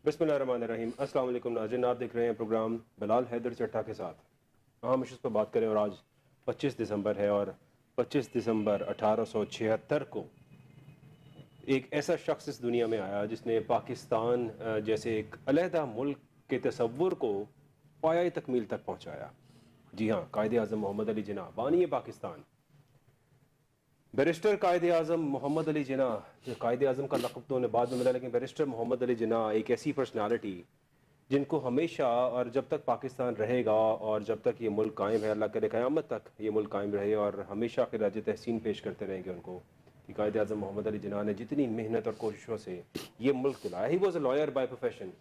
बिस्मिल्लाहिर्रहमानिर्रहीम। अस्सलाम वालेकुम नाज़रीन, आप देख रहे हैं प्रोग्राम बिलाल हैदर चट्टा के साथ। हम इस पर बात करें और आज 25 दिसंबर है और 25 दिसंबर 1876 को एक ऐसा शख्स इस दुनिया में आया जिसने पाकिस्तान जैसे एक अलहदा मुल्क के तसव्वुर को पाया तकमील तक पहुँचाया। जी हाँ, कायदे आज़म मोहम्मद अली जिन्ना, बानी पाकिस्तान। बैरिस्टर कायदे आज़म मोहम्मद अली जिन्ना, कायदे आज़म का लक़ब तो उन्हें बाद में मिला, लेकिन बैरिस्टर मोहम्मद अली जिन्ना एक ऐसी पर्सनालिटी जिनको हमेशा और जब तक पाकिस्तान रहेगा और जब तक ये मुल्क कायम है, अल्लाह करे क़यामत तक ये मुल्क कायम रहे और हमेशा खिराज तहसीन पेश करते रहेंगे उनको कि कायदे आज़म मोहम्मद अली जिन्ना ने जितनी मेहनत और कोशिशों से ये मुल्क दिलाया। He was a lawyer by profession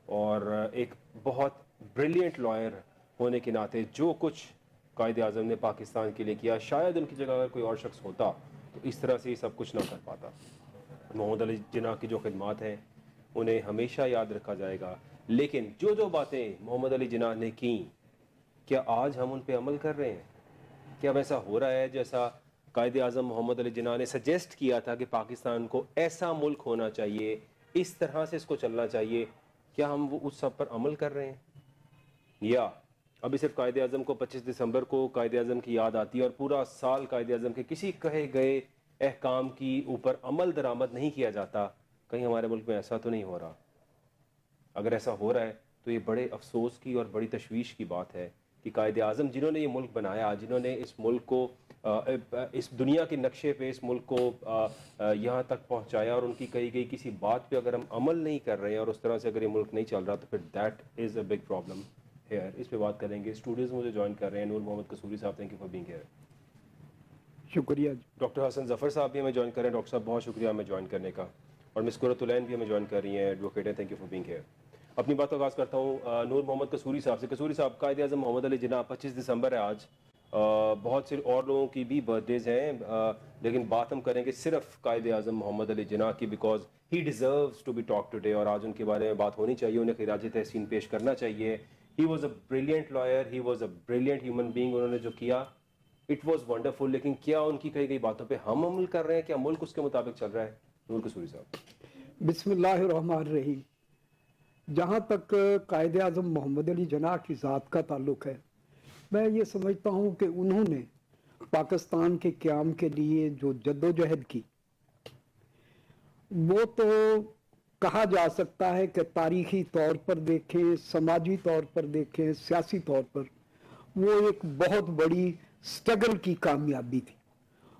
और एक बहुत ब्रिलियंट लॉयर होने के नाते जो कुछ कायदे आज़म ने पाकिस्तान के लिए किया, शायद उनकी जगह अगर कोई और शख्स होता तो इस तरह से ये सब कुछ ना कर पाता। मोहम्मद अली जिन्ना की जो खिदमात हैं उन्हें हमेशा याद रखा जाएगा, लेकिन जो जो बातें मोहम्मद अली जिन्ना ने की, क्या आज हम उन पे अमल कर रहे हैं? क्या वैसा हो रहा है जैसा कायदे आज़म मोहम्मद अली जिन्ना ने सजेस्ट किया था कि पाकिस्तान को ऐसा मुल्क होना चाहिए, इस तरह से इसको चलना चाहिए? क्या हम वो उस सब पर अमल कर रहे हैं, या अभी सिर्फ कायदे आज़म को 25 दिसंबर को कायदे आज़म की याद आती है और पूरा साल कायदे आज़म के किसी कहे गए अहकाम की ऊपर अमल दरामद नहीं किया जाता? कहीं हमारे मुल्क में ऐसा तो नहीं हो रहा? अगर ऐसा हो रहा है तो ये बड़े अफसोस की और बड़ी तशवीश की बात है कि कायदे आज़म जिन्होंने ये मुल्क बनाया, जिन्होंने इस मुल्क को इस दुनिया के नक्शे पे इस मुल्क को यहाँ तक पहुँचाया, और उनकी कही गई किसी बात पे अगर हम अमल नहीं कर रहे हैं और उस तरह से अगर ये मुल्क नहीं चल रहा तो फिर that is a big problem here. इस पे बात करेंगे। स्टूडियोज़ में मुझे ज्वाइन कर रहे हैं नूर मोहम्मद कसूरी साहब, thank you for being here. शुक्रिया जी। डॉक्टर हसन जफ़र साहब भी हमें ज्वाइन कर रहे हैं। डॉक्टर साहब बहुत शुक्रिया हमें ज्वाइन करने का। और मिस कुरतुलैन भी हमें ज्वाइन कर रही हैं, एडवोकेट है, thank you for being here. अपनी बात का आगाज़ करता हूँ नूर मोहम्मद कसूरी साहब से। कसूरी साहब, कायदे आज़म मोहम्मद अली जिन्ना 25 दिसंबर है आज। बहुत से और लोगों की भी बर्थडेज हैं, लेकिन बात हम करेंगे सिर्फ कायदे आज़म मोहम्मद अली जिन्ना की, because he deserves to be talk today और आज उनके बारे में बात होनी चाहिए, उन्हें खिराज तहसीन पेश करना चाहिए। He was a brilliant lawyer, he was a brilliant human being. उन्होंने जो किया इट वॉज वंडरफुल, लेकिन क्या उनकी कही गई बातों पे हम अमल कर रहे हैं? क्या मुल्क उसके मुताबिक चल रहा है? नूर कसूरी साहब। बिस्मिल्लाहिर्रहमानिर्रहीम। जहाँ तक कायदे आज़म मोहम्मद अली जिन्ना की ज़ात का ताल्लुक़ है, मैं ये समझता हूँ कि उन्होंने पाकिस्तान के क़याम के लिए जो जद्दोजहद की, वो तो कहा जा सकता है कि तारीख़ी तौर पर देखें, समाजी तौर पर देखें, सियासी तौर पर वो एक बहुत बड़ी स्ट्रगल की कामयाबी थी।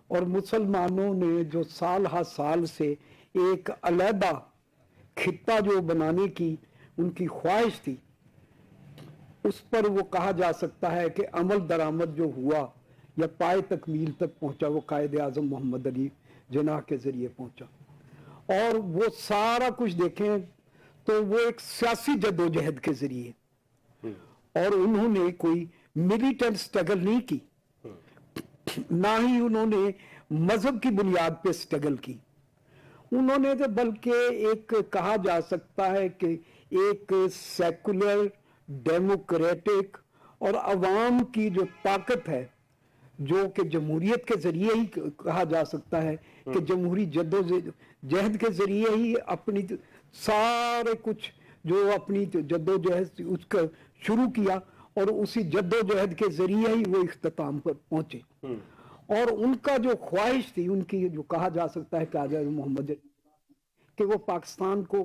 और मुसलमानों ने जो साल हर साल से एक अलहदा खित्ता जो बनाने की उनकी ख्वाहिश थी, उस पर वो कहा जा सकता है कि अमल दरामद जो हुआ या पाए तकमील तक पहुंचा, वो कायदे आज़म मोहम्मद अली जिन्ना के ज़रिए पहुंचा। और वो सारा कुछ देखें तो वो एक सियासी जद्दोजहद के ज़रिए, और उन्होंने कोई मिलिटेंट स्ट्रगल नहीं की, ना ही उन्होंने मजहब की बुनियाद पे स्ट्रगल की। उन्होंने तो बल्कि एक कहा जा सकता है कि एक सेकुलर डेमोक्रेटिक और अवाम की जो ताकत है, जो कि जमहूरियत के ज़रिए ही कहा जा सकता है कि जमहूरी जद्दोजहद के ज़रिए ही अपनी सारे कुछ जो अपनी जद्दोजहद उसका शुरू किया और उसी जद्दोजहद के ज़रिए ही वो इख्तिताम पर पहुँचे। और उनका जो ख्वाहिश थी, उनकी जो कहा जा सकता है कायदे आज़म मोहम्मद कि वो पाकिस्तान को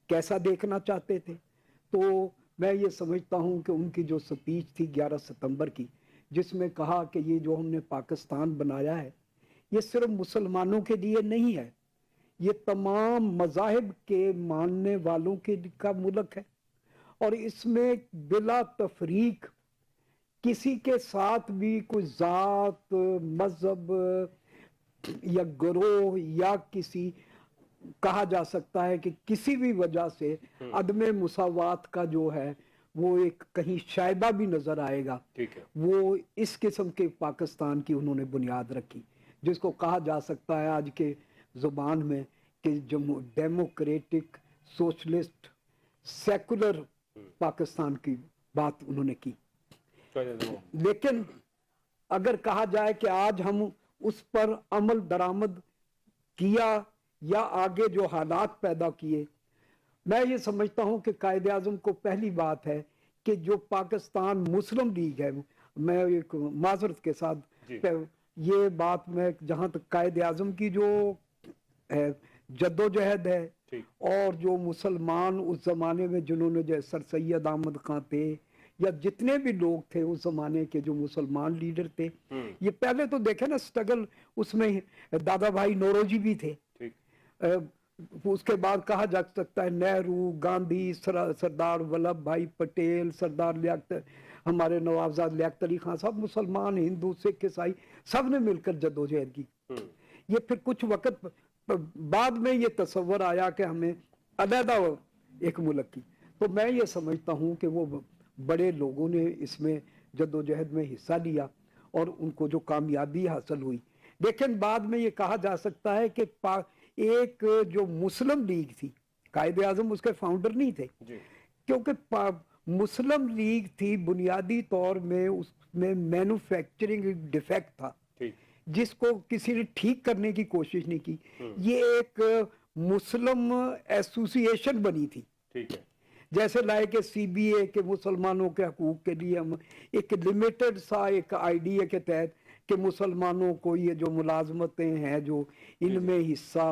कैसा देखना चाहते थे, तो मैं ये समझता हूँ कि उनकी जो स्पीच थी 11 सितंबर की, जिसमें कहा कि ये जो हमने पाकिस्तान बनाया है ये सिर्फ मुसलमानों के लिए नहीं है, ये तमाम मज़ाहिब के मानने वालों के का मुल्क है, और इसमें बिला तफरीक किसी के साथ भी कोई ज़ात, मज़हब या ग्रोह या किसी कहा जा सकता है कि किसी भी वजह से अदम मुसावात का जो है वो एक कहीं शायबा भी नजर आएगा। ठीक है। वो इस किस्म के पाकिस्तान की उन्होंने बुनियाद रखी, जिसको कहा जा सकता है आज के ज़ुबान में कि डेमोक्रेटिक सोशलिस्ट सेकुलर पाकिस्तान की बात उन्होंने की। लेकिन अगर कहा जाए कि आज हम उस पर अमल दरामद किया या आगे जो हालात पैदा किए, میں یہ سمجھتا ہوں کہ قائد اعظم کو پہلی بات ہے کہ جو پاکستان مسلم لیگ ہے، میں ایک معذرت کے ساتھ جی یہ بات میں جہاں تک قائد اعظم کی جو ہے جدوجہد ہے، ٹھیک اور جو مسلمان اس زمانے میں جنہوں نے جیسے سر سید احمد خان تھے یا جتنے بھی لوگ تھے اس زمانے کے جو مسلمان لیڈر تھے، یہ پہلے تو دیکھیں نا سٹرگل، اس میں دادا بھائی نوروجی بھی تھے، ٹھیک اس کے بعد کہا جا سکتا ہے نہرو، گاندھی، سردار ولبھ بھائی پٹیل، سردار ہمارے نوابزاد لیاقت علی خان، سب مسلمان، ہندو، سکھ، عیسائی، سب نے مل کر جدوجہد کی۔ یہ پھر کچھ وقت بعد میں یہ تصور آیا کہ ہمیں علیحدہ ایک ملک کی، تو میں یہ سمجھتا ہوں کہ وہ بڑے لوگوں نے اس میں جدوجہد میں حصہ لیا اور ان کو جو کامیابی حاصل ہوئی۔ لیکن بعد میں یہ کہا جا سکتا ہے کہ ایک جو مسلم لیگ تھی، قائد اعظم اس کے فاؤنڈر نہیں تھے، جی کیونکہ مسلم لیگ تھی بنیادی طور میں اس میں مینوفیکچرنگ ڈیفیکٹ تھا ٹھیک جس کو کسی نے ٹھیک کرنے کی کوشش نہیں کی۔ یہ ایک مسلم ایسوسی ایشن بنی تھی، ٹھیک ہے جیسے لائے کہ سی بی اے کے مسلمانوں کے حقوق کے لیے ہم ایک لمیٹڈ سا ایک آئیڈیا کے تحت کہ مسلمانوں کو یہ جو ملازمتیں ہیں جو ان میں حصہ،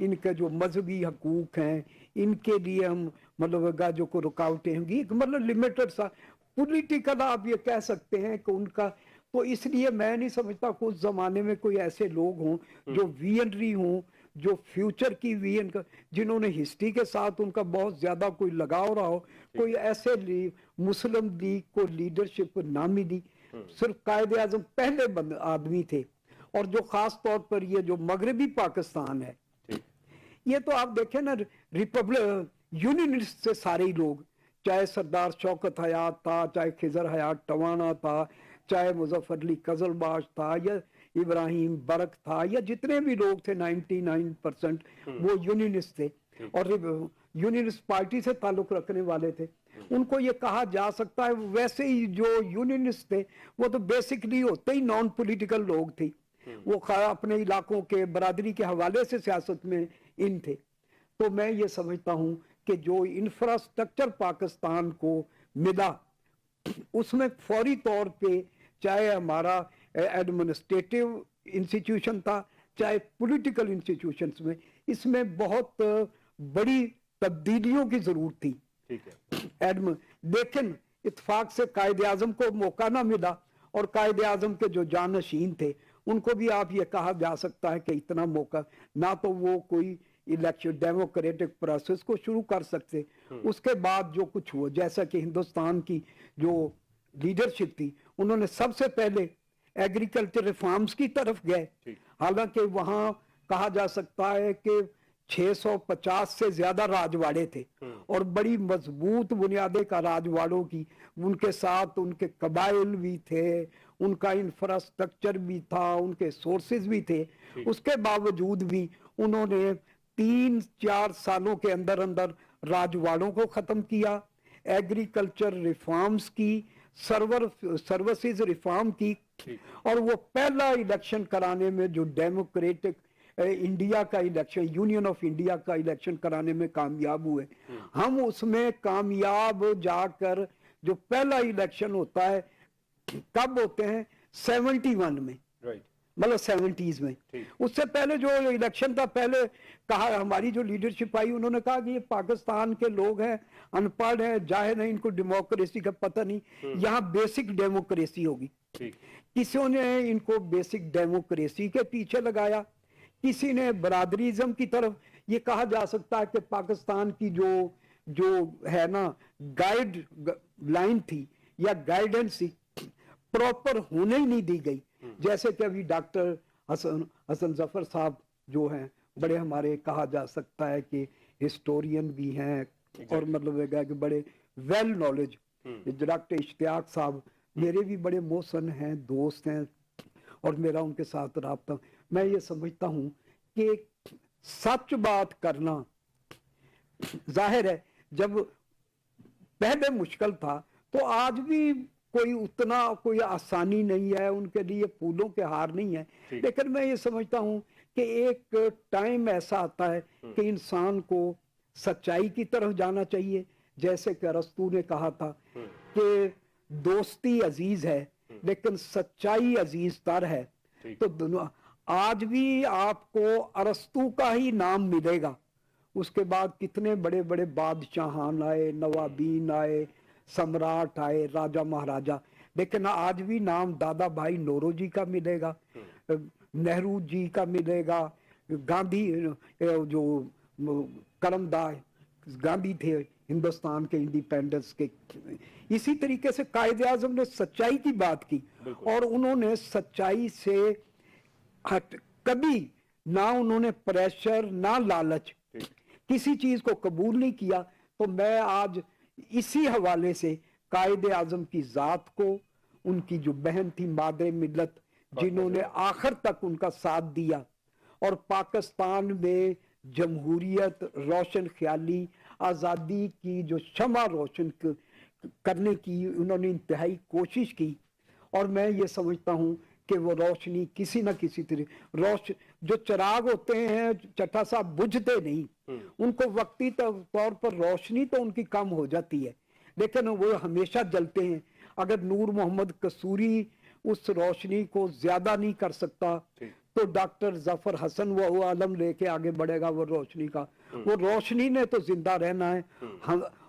ان کے جو مذہبی حقوق ہیں ان کے لیے ہم مطلب جو کو رکاوٹیں ہوں گی، ایک مطلب لمیٹڈ سا پولیٹیکل آپ یہ کہہ سکتے ہیں کہ ان کا، تو اس لیے میں نہیں سمجھتا کہ اس زمانے میں کوئی ایسے لوگ ہوں جو ویژنری ہوں، جو فیوچر کی ویژن کا، جنہوں نے ہسٹری کے ساتھ ان کا بہت زیادہ کوئی لگاؤ رہا ہو، کوئی ایسے مسلم لیگ کو لیڈرشپ نہ ملی۔ صرف قائد اعظم پہلے آدمی تھے، اور جو خاص طور پر یہ جو مغربی پاکستان ہے، یہ تو آپ دیکھیں نا یونینسٹ سے سارے ہی لوگ، چاہے سردار شوکت حیات تھا، چاہے خضر حیات ٹوانا تھا، چاہے مظفر علی قزلباش تھا، یا ابراہیم برق تھا، یا جتنے بھی لوگ تھے 99% وہ یونینسٹ تھے اور یونینسٹ پارٹی سے تعلق رکھنے والے تھے۔ ان کو یہ کہا جا سکتا ہے ویسے ہی جو یونینسٹ تھے وہ تو بیسکلی ہوتے ہی نان پولیٹیکل لوگ تھے، وہ اپنے علاقوں کے برادری کے حوالے سے سیاست میں ان تھے۔ تو میں یہ سمجھتا ہوں کہ جو انفراسٹرکچر پاکستان کو ملا اس میں فوری طور پہ چاہے ہمارا ایڈمنسٹریٹو انسٹیٹیوشن تھا، چاہے پولیٹیکل انسٹیٹیوشنز میں، اس میں بہت بڑی تبدیلیوں کی ضرورت تھی۔ ٹھیک ہے لیکن اتفاق سے قائد اعظم کو موقع نہ ملا، اور قائد اعظم کے جو جانشین تھے ان کو بھی آپ یہ کہا جا سکتا ہے کہ اتنا موقع نہ تو وہ کوئی الیکشن ڈیموکریٹک پروسیس کو شروع کر سکتے، اس کے بعد جو کچھ ہوا، جیسا کہ ہندوستان کی جو لیڈرشپ تھی انہوں نے سب سے پہلے ایگریکلچر ریفارمز کی طرف گئے، حالانکہ وہاں کہا جا سکتا ہے کہ 650 سے زیادہ راجواڑے تھے اور بڑی مضبوط بنیادیں کا راجواڑوں کی، ان کے ساتھ ان کے قبائل بھی تھے، ان کا انفراسٹرکچر بھی تھا، ان کے سورسز بھی تھے۔ اس کے باوجود بھی انہوں نے 3-4 سالوں کے اندر اندر راجواڑوں کو ختم کیا، ایگریکلچر ریفارمز کی، سروسز ریفارم کی، اور وہ پہلا الیکشن کرانے میں جو ڈیموکریٹک انڈیا کا الیکشن، یونین آف انڈیا کا الیکشن کرانے میں کامیاب ہوئے۔ ہم اس میں کامیاب جا کر جو پہلا الیکشن ہوتا ہے کب ہوتے ہیں؟ 71 میں، مطلب 70s میں۔ اس سے پہلے جو الیکشن تھا، پہلے کہا ہماری جو لیڈرشپ آئی انہوں نے کہا کہ یہ پاکستان کے لوگ ہیں، ان پڑھ ہیں، جاہل ہیں، ان کو ڈیموکریسی کا پتہ نہیں، یہاں بیسک ڈیموکریسی ہوگی۔ کسی نے ان کو بیسک ڈیموکریسی کے پیچھے لگایا، کسی نے برادریزم کی طرف، یہ کہا جا سکتا ہے کہ پاکستان کی جو ہے نا گائیڈ لائن تھی یا گائیڈنس تھی پراپر ہونے ہی نہیں دی گئی، جیسے کہ ابھی ڈاکٹر حسن ظفر صاحب جو ہیں بڑے ہمارے کہا جا سکتا ہے کہ ہسٹورین بھی ہیں اور مطلب ہے کہ بڑے ویل نالج، ڈاکٹر اشتیاق صاحب میرے بھی بڑے محسن ہیں، دوست ہیں، اور میرا ان کے ساتھ رابطہ، میں یہ سمجھتا ہوں کہ سچ بات کرنا ظاہر ہے جب پہلے مشکل تھا تو آج بھی کوئی اتنا کوئی آسانی نہیں ہے، ان کے لیے پھولوں کے ہار نہیں ہے، لیکن میں یہ سمجھتا ہوں کہ ایک ٹائم ایسا آتا ہے کہ انسان کو सच्चाई की तरफ जाना चाहिए, जैसे कि अरस्तू ने कहा था कि दोस्ती अजीज है लेकिन सच्चाई अजीज तर है। तो आज भी आपको अरस्तू का ही नाम मिलेगा, उसके बाद कितने बड़े बड़े बादशाहान आए, नवाबीन आए, सम्राट आए, राजा महाराजा, लेकिन आज भी नाम दादा भाई नौरोजी का मिलेगा, नेहरू जी का मिलेगा, गांधी जो करमदास गांधी थे हिंदुस्तान के इंडिपेंडेंस के। इसी तरीके से कायदे आजम ने सच्चाई की बात की और उन्होंने सच्चाई से हट कभी ना उन्होंने प्रेशर ना लालच किसी चीज को कबूल नहीं किया। तो मैं आज इसी हवाले से कायदे आजम की जात को, उनकी जो बहन थी मादे मिल्लत जिन्होंने आखिर तक उनका साथ दिया और पाकिस्तान में जमहूरियत, रोशन ख्याली, आज़ादी की जो शमा रोशन करने की उन्होंने इंतहाई कोशिश की। और मैं ये समझता हूँ कि वो रोशनी किसी न किसी तरह जो चिराग होते हैं चट्टा साहब बुझते नहीं, उनको वक्ती तौर पर रोशनी तो उनकी कम हो जाती है लेकिन वो हमेशा जलते हैं। अगर नूर मोहम्मद कसूरी उस रोशनी को ज्यादा नहीं कर सकता तो डॉक्टर जफर हसन वो आलम लेके आगे बढ़ेगा वो रोशनी का। वो रोशनी ने तो जिंदा रहना है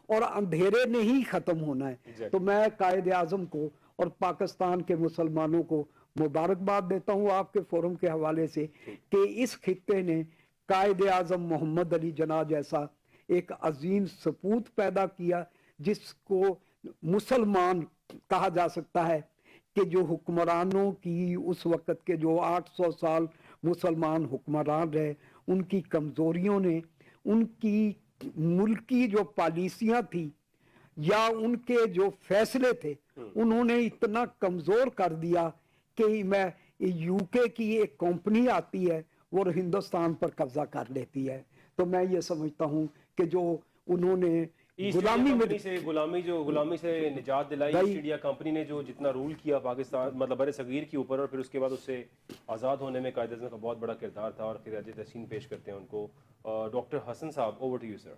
और अंधेरे ने ही खत्म होना है। तो मैं कायदे आजम को और पाकिस्तान के मुसलमानों को मुबारकबाद देता हूँ आपके फोरम के हवाले से कि इस खित्ते ने कायदे आजम मोहम्मद अली जिन्ना जैसा एक अजीम सपूत पैदा किया जिसको मुसलमान कहा जा सकता है कि जो हुक्मरानों की उस वक़्त के जो 800 साल मुसलमान हुक्मरान रहे उनकी कमजोरियों ने, उनकी मुल्की जो पॉलिसियां थी या उनके जो फैसले थे उन्होंने इतना कमजोर कर दिया कि मैं यूके की एक कंपनी आती है वो हिंदुस्तान पर कब्जा कर लेती है। तो मैं ये समझता हूँ कि जो उन्होंने गुलामी से निजात दिलाई ईस्ट इंडिया कंपनी ने, जो जितना रूल किया पाकिस्तान मतलब बड़े सगीर के ऊपर, और फिर उसके बाद उससे आज़ाद होने में कायदे आज़म का बहुत बड़ा किरदार था। और खिराज तहसीन पेश करते हैं उनको। डॉक्टर हसन साहब, ओवर टू यू सर।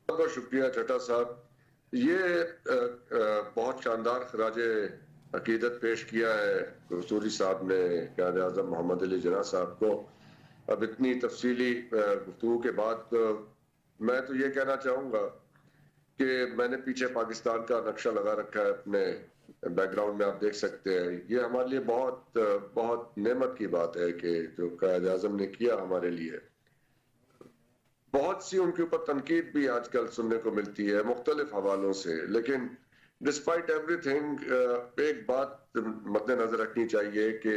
बहुत शुक्रिया चट्टा साहब, ये बहुत शानदार खराज अकीदत पेश किया है कसूरी साहब ने कायदे आज़म मोहम्मद अली जिन्ना साहब को। अब इतनी तफसीली गुफ्तगू के बाद मैं तो ये कहना चाहूँगा कि मैंने पीछे पाकिस्तान का नक्शा लगा रखा है अपने बैकग्राउंड में, आप देख सकते हैं। ये हमारे लिए बहुत बहुत नेमत की बात है कि जो कायदे आज़म ने किया हमारे लिए। बहुत सी उनके ऊपर तनकीद भी आजकल सुनने को मिलती है मुख्तलिफ हवालों से, लेकिन डिस्पाइट एवरीथिंग एक बात मद्देनजर रखनी चाहिए कि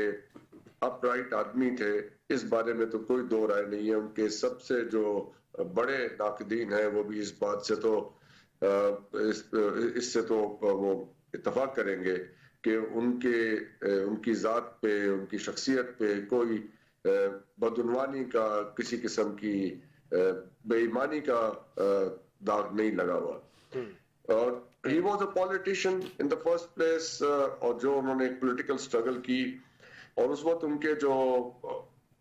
अपराइट आदमी थे, इस बारे में तो कोई दो राय नहीं है। उनके सबसे जो बड़े नाकदीन हैं वो भी इस बात से तो इससे तो वो इत्तफाक करेंगे कि उनकी ज़ात पे, उनकी शख्सियत पे कोई बदउनवानी का, किसी किस्म की बेईमानी का दाग नहीं लगा हुआ। और he was a politician in the first place, और जो उन्होंने एक पॉलिटिकल स्ट्रगल की और उस वक्त उनके जो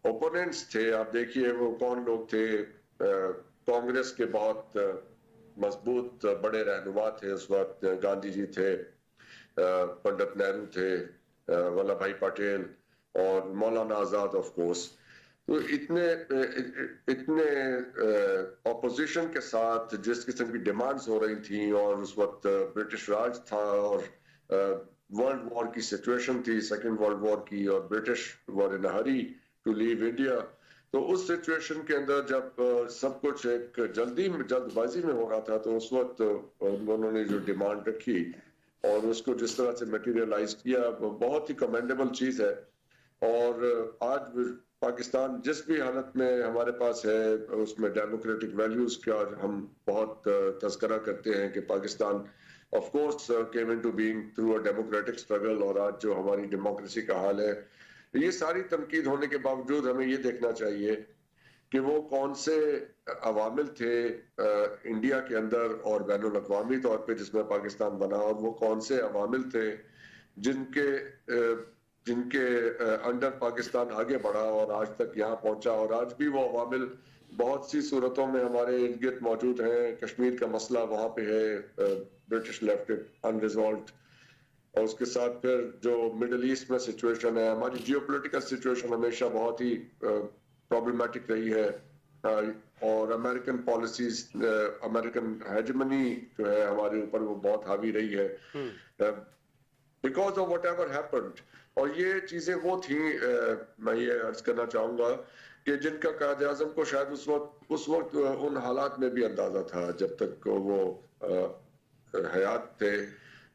ओपोनेंट्स थे, आप देखिए वो कौन लोग थे। कांग्रेस के बहुत मजबूत बड़े रहनुमा थे उस वक्त, गांधी जी थे, पंडित नेहरू थे, वल्लभ भाई पटेल और मौलाना आजाद ऑफ कोर्स। तो इतने ऑपोजिशन के साथ जिस किस्म की डिमांड्स हो रही थी, और उस वक्त ब्रिटिश राज था और वर्ल्ड वॉर की सिचुएशन थी, सेकेंड वर्ल्ड वॉर की, और British were in hurry to leave India. तो उस सिचुएशन के अंदर जब सब कुछ एक जल्दबाजी में हो रहा था, तो उस वक्त उन्होंने जो डिमांड रखी और उसको जिस तरह से मटेरियलाइज किया, बहुत ही कमेंडेबल चीज है। और आज पाकिस्तान जिस भी हालत में हमारे पास है, उसमें डेमोक्रेटिक वैल्यूज का हम बहुत तज़किरा करते हैं कि Pakistan of course came into being through a democratic struggle. और आज जो हमारी डेमोक्रेसी का हाल है, ये सारी तनकीद होने के बावजूद हमें ये देखना चाहिए कि वो कौन से अवामिल थे इंडिया के अंदर और बैनुल अक़वामी तौर पे जिसमें पाकिस्तान बना, और वो कौन से अवामिल थे جن کے انڈر پاکستان آگے بڑھا اور آج تک یہاں پہنچا, اور آج بھی وہ عوامل بہت سی صورتوں میں ہمارے ارد گرد موجود ہیں. کشمیر کا مسئلہ وہاں پہ ہے, برٹش لیفٹ انریزالوڈ, اور اس کے ساتھ پھر جو مڈل ایسٹ میں سچویشن ہے, ہماری جیو پولیٹیکل سچویشن ہمیشہ بہت ہی پرابلمٹک رہی ہے, اور امریکن پالیسیز, امریکن ہیجمنی جو ہے ہمارے اوپر وہ بہت حاوی رہی ہے because of what ever happened. اور یہ چیزیں وہ تھیں, میں یہ عرض کرنا چاہوں گا کہ جن کا قائد اعظم کو شاید اس وقت ان حالات میں بھی اندازہ تھا جب تک وہ حیات تھے.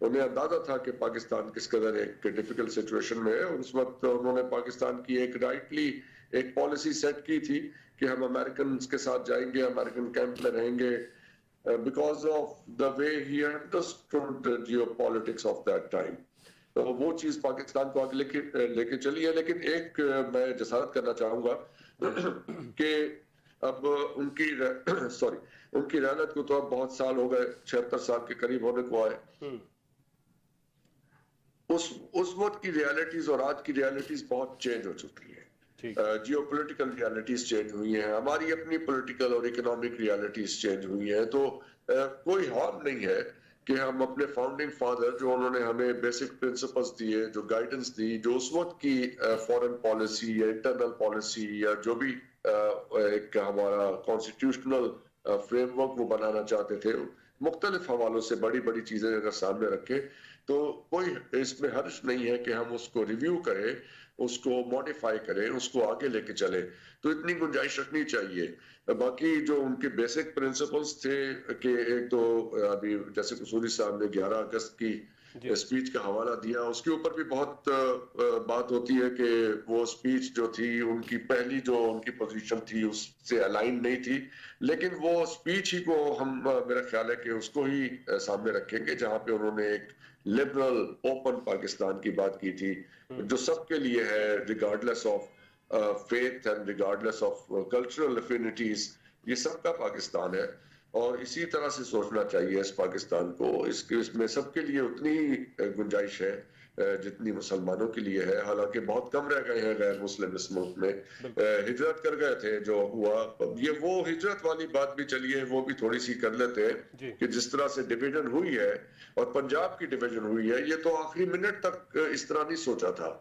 انہیں اندازہ تھا کہ پاکستان کس قدر ایک ڈیفیکلٹ سچویشن میں ہے, اور اس وقت انہوں نے پاکستان کی ایک رائٹلی ایک پالیسی سیٹ کی تھی کہ ہم امریکنز کے ساتھ جائیں گے, امریکن کیمپ میں رہیں گے, because of the way he understood geo politics of that time. تو وہ چیز پاکستان کو آگے لے کے چلی ہے. لیکن ایک میں جسارت کرنا چاہوں گا کہ اب ان کی رحلت کو تو اب بہت سال ہو گئے, 76 سال کے قریب ہونے کو آئے. اس وقت کی ریالٹیز اور آج کی ریالٹیز بہت چینج ہو چکی ہیں. جیو پولیٹیکل ریالٹیز چینج ہوئی ہیں, ہماری اپنی پولیٹیکل اور اکنامک ریالٹیز چینج ہوئی ہیں. تو کوئی ہارم نہیں ہے کہ ہم اپنے فاؤنڈنگ فادر جو انہوں نے ہمیں بیسک پرنسپلز دیے, جو گائیڈنس دی, جو اس وقت کی فورن پالیسی یا انٹرنل پالیسی یا جو بھی ایک ہمارا کانسٹیٹیوشنل فریم ورک وہ بنانا چاہتے تھے, مختلف حوالوں سے بڑی بڑی چیزیں اگر سامنے رکھے تو کوئی اس میں حرج نہیں ہے کہ ہم اس کو ریویو کریں, اس کو موڈیفائی کریں, اس کو آگے لے کے چلیں. تو اتنی گنجائش رکھنی چاہیے. باقی جو ان کے بیسک پرنسپلز تھے کہ ایک تو ابھی جیسے قصوری صاحب نے 11 اگست کی اسپیچ کا حوالہ دیا, اس کے اوپر بھی بہت بات ہوتی ہے کہ وہ اسپیچ جو تھی ان کی پہلی جو ان کی پوزیشن تھی اس سے الائن نہیں تھی, لیکن وہ اسپیچ ہی کو ہم میرا خیال ہے کہ اس کو ہی سامنے رکھیں گے جہاں پہ انہوں نے ایک لبرل اوپن پاکستان کی بات کی تھی جو سب کے لیے ہے, regardless of faith and regardless of cultural affinities. یہ سب کا پاکستان ہے اور اسی طرح سے سوچنا چاہیے اس پاکستان کو. اس میں سب کے لیے اتنی گنجائش ہے جتنی مسلمانوں کے لیے ہے, حالانکہ بہت کم رہ گئے ہیں غیر مسلم اس ملک میں, ہجرت کر گئے تھے جو ہوا. یہ وہ ہجرت والی بات بھی چلیے وہ بھی تھوڑی سی کر لیتے ہیں کہ جس طرح سے ڈویژن ہوئی ہے اور پنجاب کی ڈویژن ہوئی ہے, یہ تو آخری منٹ تک اس طرح نہیں سوچا تھا.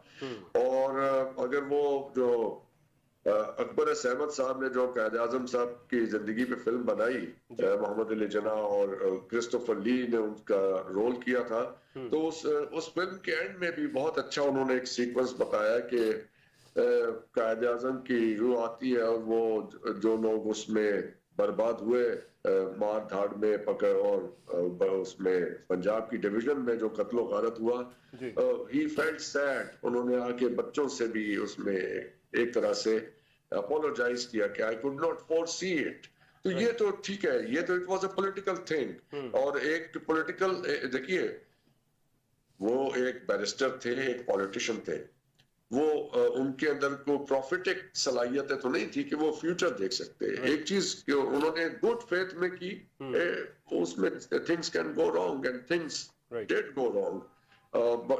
اور اگر وہ جو اکبر احمد صاحب نے جو قائد اعظم صاحب کی زندگی پہ فلم بنائی, محمد علی جناح اور کرسٹوفر لی نے ان کا رول کیا تھا, تو اس فلم کے اینڈ میں بھی بہت اچھا انہوں نے ایک سیکوینس بتایا کہ قائد اعظم کی روح آتی ہے اور وہ جو لوگ اس میں برباد ہوئے مار دھاڑ میں پکڑ اور اس میں پنجاب کی ڈویژن میں جو قتل و غارت ہوا, ہی فیلٹ سیڈ. انہوں نے آ کے بچوں سے بھی اس میں ایک طرح سے اپولوجائز کیا کہ I could not foresee it. تو یہ تو ٹھیک ہے, یہ تو it was a political thing. اور ایک پولیٹیکل, دیکھیے وہ ایک بیرسٹر تھے, ایک پولیٹیشین تھے, وہ ان کے اندر کو پروفیٹک صلاحیتیں تو نہیں تھی کہ وہ فیوچر دیکھ سکتے. ایک چیز کہ انہوں نے گڈ فیتھ میں کی, اس میں things can go wrong and things did go wrong.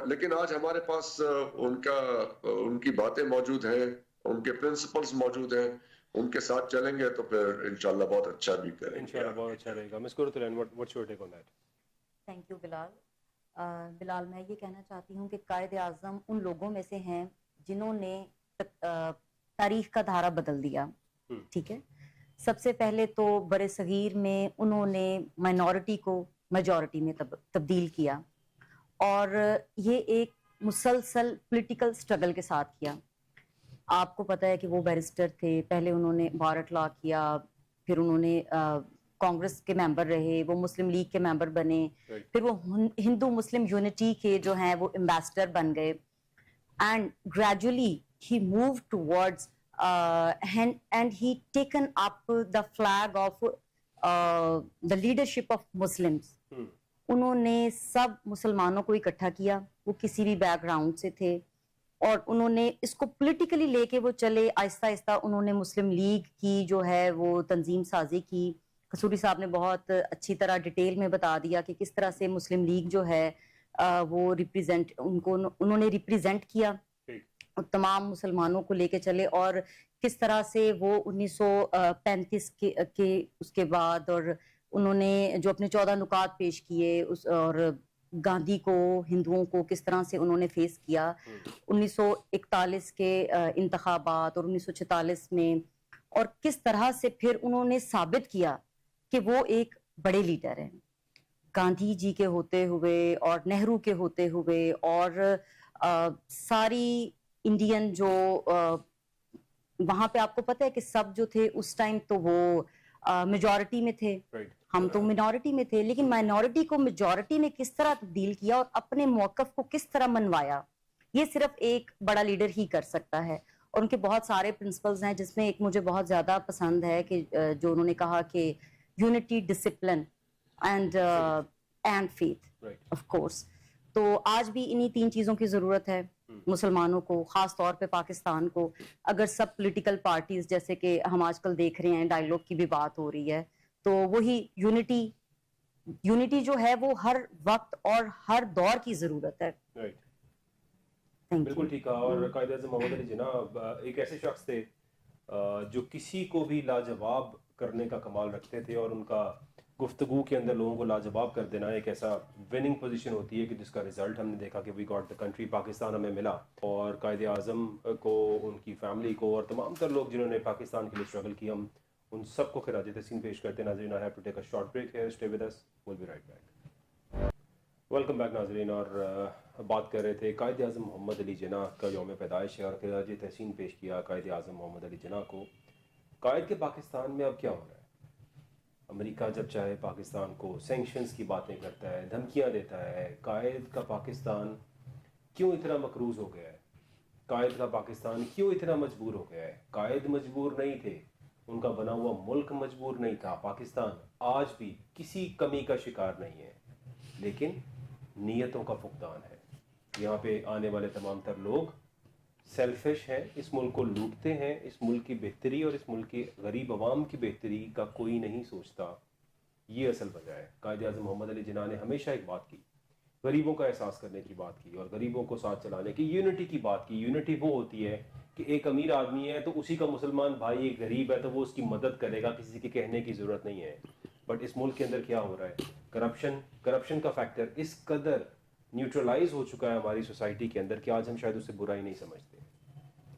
لیکن آج ہمارے پاس ان کی باتیں موجود ہیں, ان کے پرنسپلز موجود ہیں, ان کے ساتھ چلیں گے تو پھر انشاءاللہ بہت اچھا بھی کریں گے. انشاءاللہ بہت اچھا رہے گا. مس قرۃ العین, what's your take on that? Thank you Bilal. Bilal میں یہ کہنا چاہتی ہوں کہ قائد اعظم ان لوگوں میں سے ہیں جنہوں نے تاریخ کا دھارا بدل دیا. ٹھیک ہے, سب سے پہلے تو بر صغیر میں انہوں نے مائنورٹی کو میجورٹی میں تبدیل کیا, اور یہ ایک مسلسل پولیٹیکل سٹرگل کے ساتھ کیا. آپ کو پتہ ہے کہ وہ بیرسٹر تھے, پہلے انہوں نے بار ایٹ لا کیا, پھر انہوں نے کانگریس کے ممبر رہے, وہ مسلم لیگ کے ممبر بنے, پھر وہ ہندو مسلم یونٹی کے جو ہیں وہ ایمبیسڈر بن گئے, and gradually he move towards and he taken up the flag of the leadership of Muslims. انہوں نے سب مسلمانوں کو اکٹھا کیا, وہ کسی بھی بیک گراؤنڈ سے تھے, اور انہوں نے اس کو پولیٹیکلی لے کے وہ چلے. آہستہ آہستہ انہوں نے مسلم لیگ کی جو ہے وہ تنظیم سازی کی. قصوری صاحب نے بہت اچھی طرح ڈیٹیل میں بتا دیا کہ کس طرح سے مسلم لیگ جو ہے وہ ریپریزنٹ, انہوں نے ریپریزنٹ کیا तमाम मुसलमानों को लेके चले, और किस तरह से वो 1935 के उसके बाद, और उन्होंने जो अपने 14 नुकात पेश किए उस, और गांधी को, हिंदुओं को किस तरह से उन्होंने फेस किया 1941 के इंतखाबात और 1946 में, और किस तरह से फिर उन्होंने साबित किया कि वो एक बड़े लीडर हैं, गांधी जी के होते हुए और नेहरू के होते हुए, और सारी इंडियन जो वहां पे आपको पता है कि सब जो थे उस टाइम तो वो मेजॉरिटी में थे, हम तो मिनॉरिटी में थे, लेकिन माइनॉरिटी को मेजॉरिटी ने किस तरह तब्दील किया और अपने मौकफ को किस तरह मनवाया, ये सिर्फ एक बड़ा लीडर ही कर सकता है। और उनके बहुत सारे प्रिंसिपल्स हैं, जिसमें एक मुझे बहुत ज्यादा पसंद है कि जो उन्होंने कहा कि unity, discipline and faith, of course. तो आज भी इन्हीं 3 चीजों की जरूरत है मुसलमानों को, खास तौर पे पाकिस्तान को। अगर सब पॉलिटिकल पार्टीज, जैसे कि हम आजकल देख रहे हैं, डायलॉग की भी बात हो रही है, तो वही यूनिटी जो है वो हर वक्त और हर दौर की जरूरत है। बिल्कुल ठीक है। और कायद-ए-आज़म मोहम्मद अली जिन्ना एक ऐसे शख्स थे जो किसी को भी लाजवाब करने का कमाल रखते थे, और उनका गुफ्तगू के अंदर लोगों को लाजवाब कर देना एक ऐसा विनिंग पोजीशन होती है कि जिसका रिजल्ट हमने देखा कि we got the country, Pakistan हमें मिला। और कायद-ए-आज़म को, उनकी फैमिली को और तमाम तर लोग जिन्होंने पाकिस्तान के लिए स्ट्रगल किया, हम उन सबको खिराज तहसीन पेश करते हैं। नाज़रीन, I have to take a short break here, stay with us, will be right back. Welcome back नाज़रीन। और बात कर रहे थे कायद-ए-आज़म मोहम्मद अली जिन्ना का यौम पैदाइश है, और खिराज तहसीन पेश किया कायद-ए-आज़म मोहम्मद अली जिन्ना को। कायद के पाकिस्तान में अब क्या हो रहा है? अमेरिका जब चाहे पाकिस्तान को सैंक्शंस की बातें करता है, धमकियां देता है। कायद का पाकिस्तान क्यों इतना मकरूज हो गया है? कायद का पाकिस्तान क्यों इतना मजबूर हो गया है? कायद मजबूर नहीं थे, उनका बना हुआ मुल्क मजबूर नहीं था। पाकिस्तान आज भी किसी कमी का शिकार नहीं है, लेकिन नीयतों का फुकदान है। यहाँ पे आने वाले तमाम तर लोग सेल्फिश हैं, इस मुल्क को लूटते हैं, इस मुल्क की बेहतरी और इस मुल्क के गरीब अवाम की बेहतरी का कोई नहीं सोचता। ये असल वजह है। कायद-ए-आज़म मोहम्मद अली जिन्ना ने हमेशा एक बात की, गरीबों का एहसास करने की बात की और गरीबों को साथ चलाने की, यूनिटी की बात की। यूनिटी वो होती है कि एक अमीर आदमी है तो उसी का मुसलमान भाई एक गरीब है तो वो उसकी मदद करेगा, किसी के कहने की ज़रूरत नहीं है। बट इस मुल्क के अंदर क्या हो रहा है? करप्शन का फैक्टर इस कदर न्यूट्रलाइज हो चुका है हमारी सोसाइटी के अंदर कि आज हम शायद उसे बुराई नहीं समझते।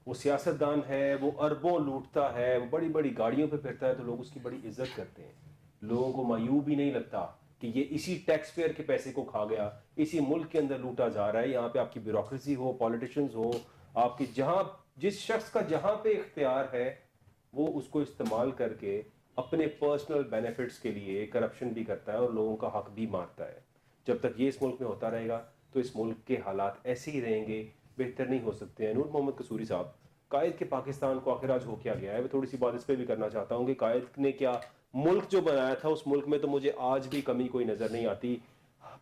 वो सियासतदान है, वो अरबों लूटता है, वो बड़ी बड़ी गाड़ियों पे फिरता है तो लोग उसकी बड़ी इज्जत करते हैं। लोगों को मायूब भी नहीं लगता कि ये इसी टैक्स पेयर के पैसे को खा गया, इसी मुल्क के अंदर लूटा जा रहा है। यहाँ पे आपकी ब्यूरोक्रेसी हो, पॉलिटिशियंस हो, आपकी जहाँ जिस शख्स का जहाँ पे इख्तियार है वो उसको इस्तेमाल करके अपने पर्सनल बेनिफिट्स के लिए करप्शन भी करता है और लोगों का हक भी मारता है। जब तक ये इस मुल्क में होता रहेगा तो इस मुल्क के हालात ऐसे ही रहेंगे, बेहतर नहीं हो सकते हैं। नूर मोहम्मद कसूरी साहब, कायद के पाकिस्तान को आखिर आज हो क्या गया है? मैं थोड़ी सी बात इस पर भी करना चाहता हूँ कि कायद ने क्या मुल्क जो बनाया था उस मुल्क में तो मुझे आज भी कमी कोई नज़र नहीं आती।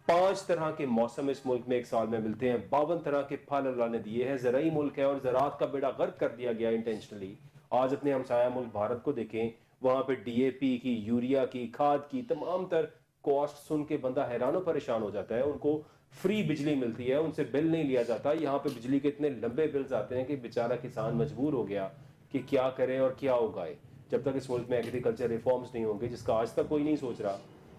5 तरह के मौसम इस मुल्क में एक साल में मिलते हैं, 52 तरह के फल अल्लाह ने दिए हैं। ज़राई मुल्क है और ज़राअत का बेड़ा गर्क कर दिया गया इंटेंशनली। आज अपने हमसाया मुल्क भारत को देखें, वहाँ पे DAP की, यूरिया की, खाद की तमाम तर कॉस्ट सुन के बंदा हैरान और परेशान हो जाता है। उनको फ्री बिजली मिलती है, उनसे बिल नहीं लिया जाता। यहाँ पे बिजली के इतने लंबे बिल्स आते हैं कि बेचारा किसान मजबूर हो गया कि क्या करे और क्या उगाए। जब तक इस मुल्क में एग्रीकल्चर रिफॉर्म्स नहीं होंगे, जिसका आज तक कोई नहीं सोच रहा,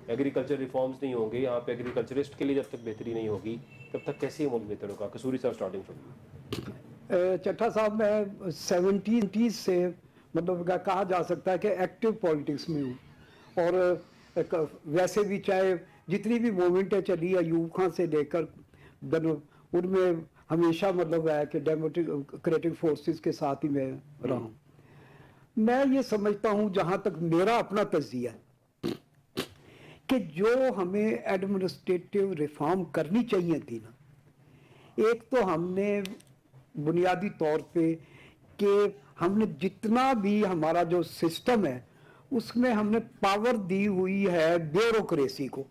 एग्रीकल्चर रिफॉर्म्स नहीं होंगे, यहाँ पे एग्रीकल्चरिस्ट के लिए जब तक बेहतरी नहीं होगी तब तक कैसे ये मुल्क बेहतर होगा? कसूरी साहब, स्टार्टिंग फ्रॉम चट्टा साहब, मैं 70s से मतलब कहा जा सकता है कि एक्टिव पॉलिटिक्स में हूँ, और वैसे भी चाहे जितनी भी मूवमेंटें चली अयूब खान से लेकर उनमें हमेशा मतलब है कि डेमोक्रेटिक फोर्सेस के साथ ही मैं रहा हूँ। मैं ये समझता हूँ, जहाँ तक मेरा अपना तज्जिया है, कि जो हमें एडमिनिस्ट्रेटिव रिफॉर्म करनी चाहिए थी ना, एक तो हमने बुनियादी तौर पे कि हमने जितना भी हमारा जो सिस्टम है उसमें हमने पावर दी हुई है ब्यूरोक्रेसी को।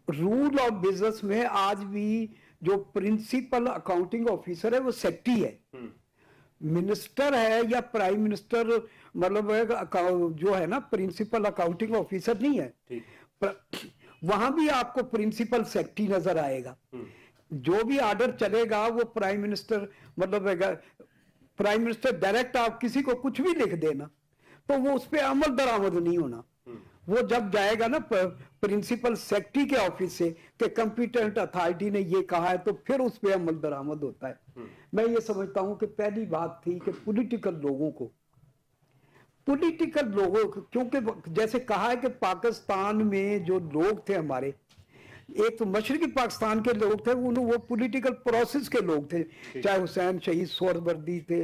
रूल ऑफ बिजनेस में आज भी जो प्रिंसिपल अकाउंटिंग ऑफिसर है वो सेक्रेटरी है, मिनिस्टर है या प्राइम मिनिस्टर, मतलब जो है ना प्रिंसिपल अकाउंटिंग ऑफिसर नहीं है। वहां भी आपको प्रिंसिपल सेक्रेटरी नजर आएगा। जो भी ऑर्डर चलेगा वो प्राइम मिनिस्टर, मतलब प्राइम मिनिस्टर डायरेक्ट आप किसी को कुछ भी लिख देना तो वो उस पर अमल दरामद नहीं होना। वो जब जाएगा ना प्रिंसिपल सेक्रेटरी के ऑफिस से कि कंपिटेंट अथॉरिटी ने ये कहा है, तो फिर उस पर अमल दरामद होता है। मैं ये समझता हूं कि पहली बात थी कि पॉलिटिकल लोगों को, क्योंकि जैसे कहा है कि पाकिस्तान में जो लोग थे हमारे, एक तो मशरकी पाकिस्तान के लोग थे, वो पॉलिटिकल प्रोसेस के लोग थे, चाहे हुसैन शहीद सोहरावर्दी थे,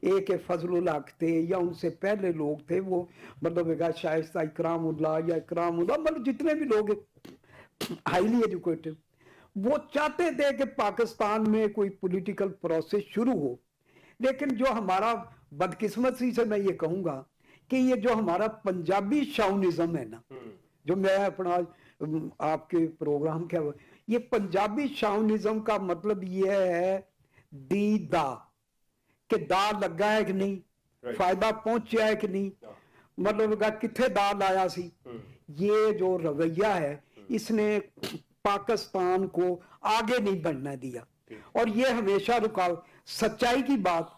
एक फजलुल हक थे, या उनसे पहले लोग थे वो, मतलब शाइस्ता इकरामुल्लाह या इकरामुल्लाह, मतलब जितने भी लोग हाईली एजुकेटेड, वो चाहते थे कि पाकिस्तान में कोई पॉलिटिकल प्रोसेस शुरू हो। लेकिन जो हमारा, बदकिस्मती से मैं ये कहूँगा कि ये जो हमारा पंजाबी शाउनिज्म है ना, जो मैं अपना आपके प्रोग्राम के, ये पंजाबी शाउनिज्म का मतलब ये है दी दा, कि दा लगा है कि नहीं, फायदा पहुंचा है कि नहीं, मतलब किथे दा लाया सी। ये जो रवैया है इसने पाकिस्तान को आगे नहीं बढ़ने दिया, और ये हमेशा रुकावट, सच्चाई की बात।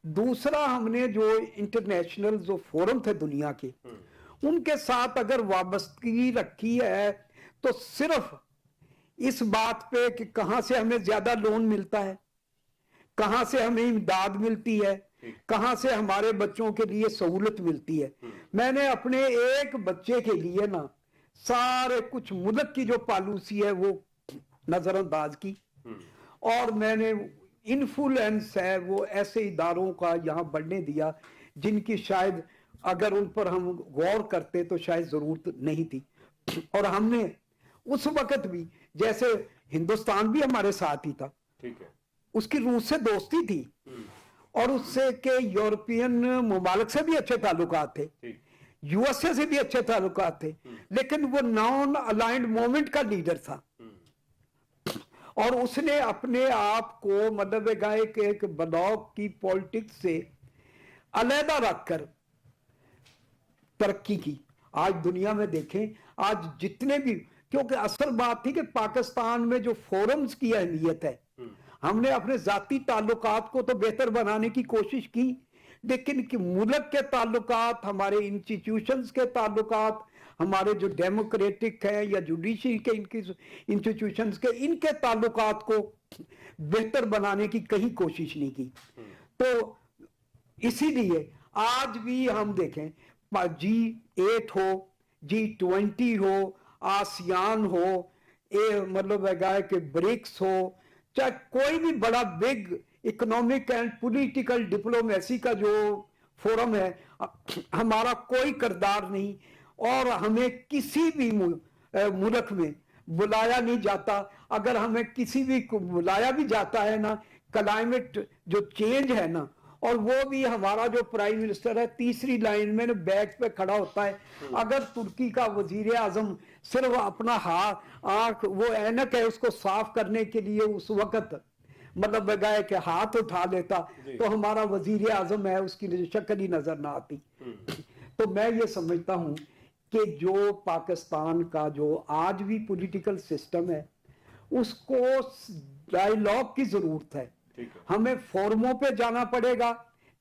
दूसरा, हमने जो इंटरनेशनल जो फोरम थे दुनिया के, उनके साथ अगर वाबस्तगी रखी है तो सिर्फ इस बात पे कि कहां से हमें ज्यादा लोन मिलता है, कहां से हमें इमदाद मिलती है, कहां से हमारे बच्चों के लिए सहूलत मिलती है। मैंने अपने एक बच्चे के लिए ना सारे कुछ मुल्क की जो पॉलिसी है वो नजरअंदाज की, और मैंने इन्फ्लुएंस है वो ऐसे इदारों का यहाँ बढ़ने दिया जिनकी शायद अगर उन पर हम गौर करते तो शायद जरूरत नहीं थी। और हमने उस वक्त भी, जैसे हिंदुस्तान भी हमारे साथ ही था, ठीक है, उसकी रूस से दोस्ती थी, और उससे के यूरोपियन मुमालिक से भी अच्छे ताल्लुकात थे, यूएसए से भी अच्छे ताल्लुकात थे, लेकिन वो नॉन अलाइंड मूवमेंट का लीडर था, और उसने अपने आप को मतलब एक ब्लॉक की पॉलिटिक्स से अलहदा रखकर तरक्की की। आज दुनिया में देखें, आज जितने भी, क्योंकि असल बात थी कि पाकिस्तान में जो फोरम्स की अहमियत है, हमने अपने जाती ताल्लुकात को तो बेहतर बनाने की कोशिश की, लेकिन कि मुल्क के ताल्लुकात, हमारे इंस्टीट्यूशंस के ताल्लुकात, हमारे जो डेमोक्रेटिक है या जुडिशरी के इनकी इंस्टीट्यूशंस के, इनके ताल्लुकात को बेहतर बनाने की कहीं कोशिश नहीं की। तो इसीलिए आज भी हम देखें, G8 हो, G20 हो, आसियान हो, मतलब कि ब्रिक्स हो, चाहे कोई भी बड़ा big economic and political diplomacy का जो फोरम है, हमारा कोई किरदार नहीं, और हमें किसी भी मुल्क में बुलाया नहीं जाता। अगर हमें किसी भी को बुलाया भी जाता है ना, क्लाइमेट जो चेंज है ना, और वो भी हमारा जो प्राइम मिनिस्टर है तीसरी लाइन में बैक पे खड़ा होता है। अगर तुर्की का वजीर आजम सिर्फ अपना आंख वो ऐनक है उसको साफ करने के लिए उस वक्त मतलब बगाए के हाथ उठा लेता, तो हमारा वजीर आजम है उसकी शक्ल ही नजर ना आती। तो मैं ये समझता हूं कि जो पाकिस्तान का जो आज भी पॉलिटिकल सिस्टम है उसको डायलॉग की जरूरत है। हमें फोरमों पे जाना पड़ेगा,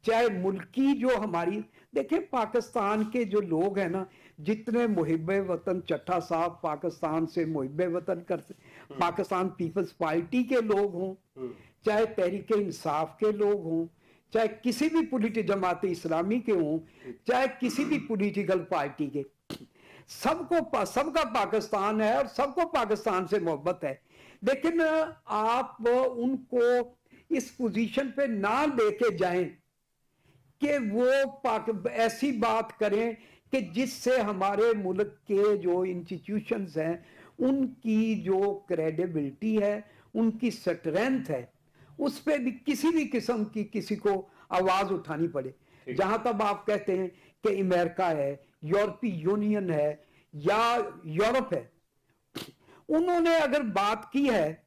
चाहे मुल्की जो हमारी, देखिए पाकिस्तान के जो लोग हैं ना, जितने मुहिब्बे वतन, चट्टा साहब पाकिस्तान से मुहिब्बे वतन करते, पाकिस्तान पीपल्स पार्टी के लोग हों, चाहे तहरीक इंसाफ के लोग हों, चाहे किसी भी जमात इस्लामी के हों, चाहे किसी भी पॉलिटिकल पार्टी के, सबका पाकिस्तान है और सबको पाकिस्तान से मोहब्बत है। लेकिन आप उनको इस पोजीशन पे ना लेके जाएं कि वो ऐसी बात करें कि जिससे हमारे मुल्क के जो इंस्टीट्यूशंस हैं उनकी जो क्रेडिबिलिटी है, उनकी स्ट्रेंथ है, उस पर भी किसी भी किस्म की किसी को आवाज उठानी पड़े। जहां तक आप कहते हैं कि अमेरिका है, यूरोपीय यूनियन है या यूरोप है, उन्होंने अगर बात की है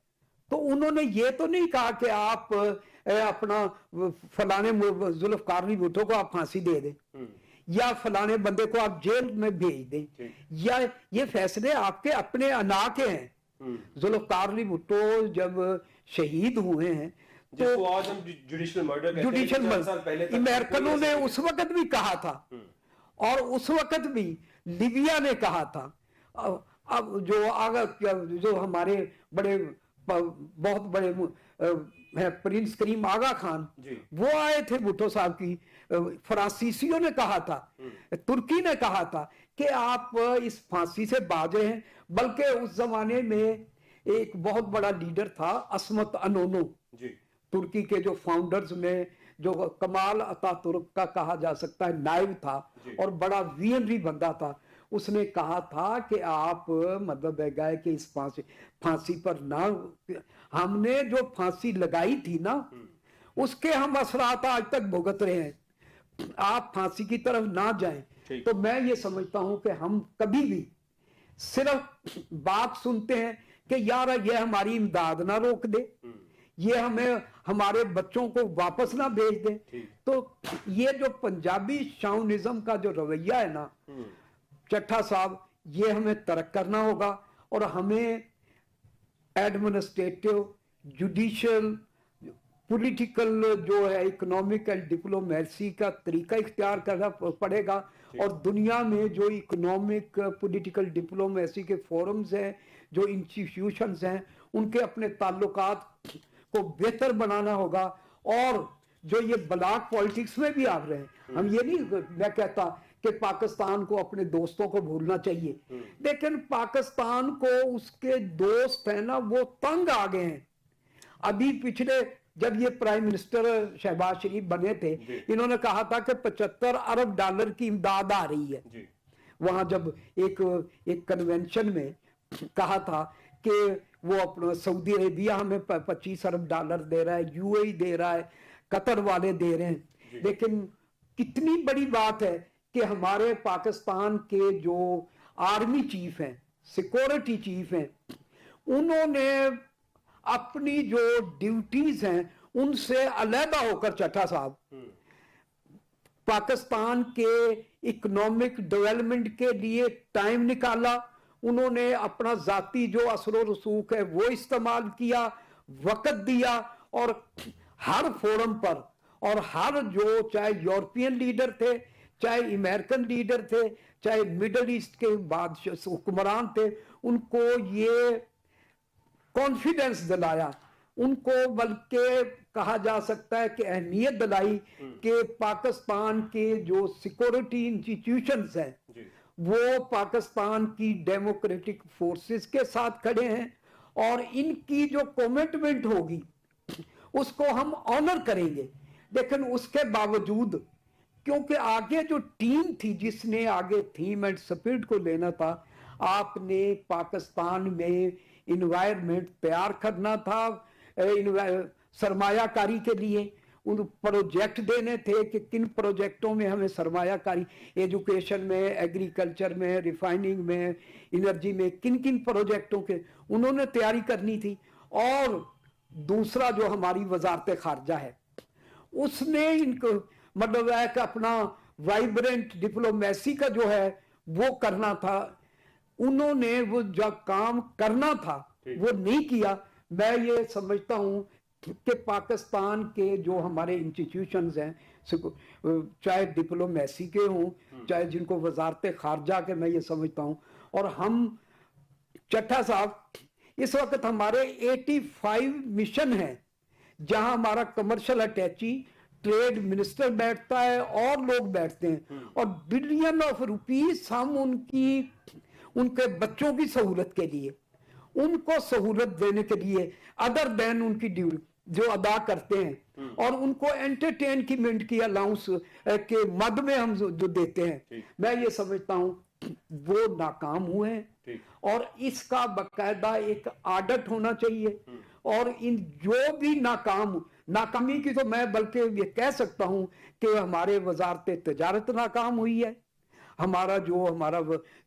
तो उन्होंने ये तो नहीं कहा कि आप अपना फलाने जुल्फकार अली भुट्टो को आप फांसी दे दें या फलाने बंदे को आप जेल में भेज दें, या ये फैसले आपके अपने अना के हैं। जुल्फकार अली भुट्टो जब शहीद हुए हैं, जिसको आज हम जुडिशियल मर्डर कहते हैं, जुडिशियल लेकिन 4 साल पहले तक अमेरिकनों कोई ने ऐसा- उस वक्त भी कहा था, और उस वक्त भी लीबिया ने कहा था। अब जो आगे जो हमारे बड़े बहुत बड़े हैं प्रिंस करीम आगा खान, जी। वो आए थे भुट्टो साहब की, फ्रांसीसियों ने कहा था, तुर्की ने कहा था कि आप इस फांसी से बाजे हैं। बल्कि उस जमाने में एक बहुत बड़ा लीडर था असमत अनोनो, जी तुर्की के जो फाउंडर्स में जो कमाल अतातुर्क का कहा जा सकता है नायब था और बड़ा वियनरी बंदा था। उसने कहा था कि आप मतलब है गए कि इस फांसी पर ना, हमने जो फांसी लगाई थी ना उसके हम असरात आज तक भुगत रहे हैं, आप फांसी की तरफ ना जाएं। तो मैं ये समझता हूं कि हम कभी भी सिर्फ बात सुनते हैं कि यार ये हमारी इमदाद ना रोक दे, ये हमें हमारे बच्चों को वापस ना भेज दे। तो ये जो पंजाबी शाउनिज्म का जो रवैया है ना चट्टा साहब, ये हमें तर्क करना होगा और हमें एडमिनिस्ट्रेटिव, जुडिशियल, पॉलिटिकल जो है इकोनॉमिक एंड डिप्लोमेसी का तरीका इख्तियार करना पड़ेगा। और दुनिया में जो इकोनॉमिक पॉलिटिकल डिप्लोमेसी के फोरम्स हैं, जो इंस्टीट्यूशंस हैं, उनके अपने ताल्लुकात को बेहतर बनाना होगा। और जो ये ब्लॉक पॉलिटिक्स में भी आ रहे हैं, हम ये नहीं मैं कहता कि पाकिस्तान को अपने दोस्तों को भूलना चाहिए, लेकिन पाकिस्तान को उसके दोस्त हैं ना वो तंग आ गए हैं। अभी पिछले जब ये प्राइम मिनिस्टर शहबाज शरीफ बने थे, इन्होंने कहा था कि 75 अरब डॉलर की इमदाद आ रही है। वहां जब एक कन्वेंशन में कहा था कि वो अपना सऊदी अरेबिया हमें 25 अरब डॉलर दे रहा है, यूएई दे रहा है, कतर वाले दे रहे हैं। लेकिन कितनी बड़ी बात है कि हमारे पाकिस्तान के जो आर्मी चीफ हैं, सिक्योरिटी चीफ हैं, उन्होंने अपनी जो ड्यूटीज हैं उनसे अलहदा होकर चट्टा साहब पाकिस्तान के इकोनॉमिक डेवलपमेंट के लिए टाइम निकाला। उन्होंने अपना जाती जो असर रसूख है वो इस्तेमाल किया, वक्त दिया, और हर फोरम पर और हर जो चाहे यूरोपियन लीडर थे, चाहे अमेरिकन लीडर थे, चाहे मिडल ईस्ट के बादशाह हुक्मरान थे, उनको ये कॉन्फिडेंस दिलाया, उनको बल्कि कहा जा सकता है कि अहमियत दिलाई कि पाकिस्तान के जो सिक्योरिटी इंस्टीट्यूशंस हैं वो पाकिस्तान की डेमोक्रेटिक फोर्सेस के साथ खड़े हैं और इनकी जो कमिटमेंट होगी उसको हम ऑनर करेंगे। लेकिन उसके बावजूद क्योंकि आगे जो टीम थी जिसने आगे थीम एंड स्पिरिट को लेना था, आपने पाकिस्तान में इन्वायरमेंट तैयार करना था सरमायाकारी के लिए, उन प्रोजेक्ट देने थे कि किन प्रोजेक्टों में हमें सरमायाकारी, एजुकेशन में, एग्रीकल्चर में, रिफाइनिंग में, एनर्जी में, किन किन प्रोजेक्टों के उन्होंने तैयारी करनी थी। और दूसरा जो हमारी वजारत खारजा है उसने इनको मतलब है कि अपना वाइब्रेंट डिप्लोमेसी का जो है वो करना था, उन्होंने वो जो काम करना था वो नहीं किया। मैं ये समझता हूं कि पाकिस्तान के जो हमारे इंस्टीट्यूशंस हैं, चाहे डिप्लोमेसी के हों, चाहे जिनको वजारत खारजा के, मैं ये समझता हूं, और हम चट्टा साहब इस वक्त हमारे 85 मिशन हैं जहां हमारा कमर्शियल अटैची, ट्रेड मिनिस्टर बैठता है और लोग बैठते हैं, और बिलियन ऑफ रुपीस हम उनके बच्चों की सहूलत के लिए, उनको सहूलत देने के लिए अदर देन उनकी ड्यूटी जो अदा करते हैं, और उनको एंटरटेनमेंट की अलाउंस के मद में हम जो देते हैं, मैं ये समझता हूं वो नाकाम हुए हैं। और इसका बकायदा एक आडिट होना चाहिए। और इन जो भी नाकामी की तो मैं बल्कि ये कह सकता हूं कि हमारे वजारत तिजारत नाकाम हुई है, हमारा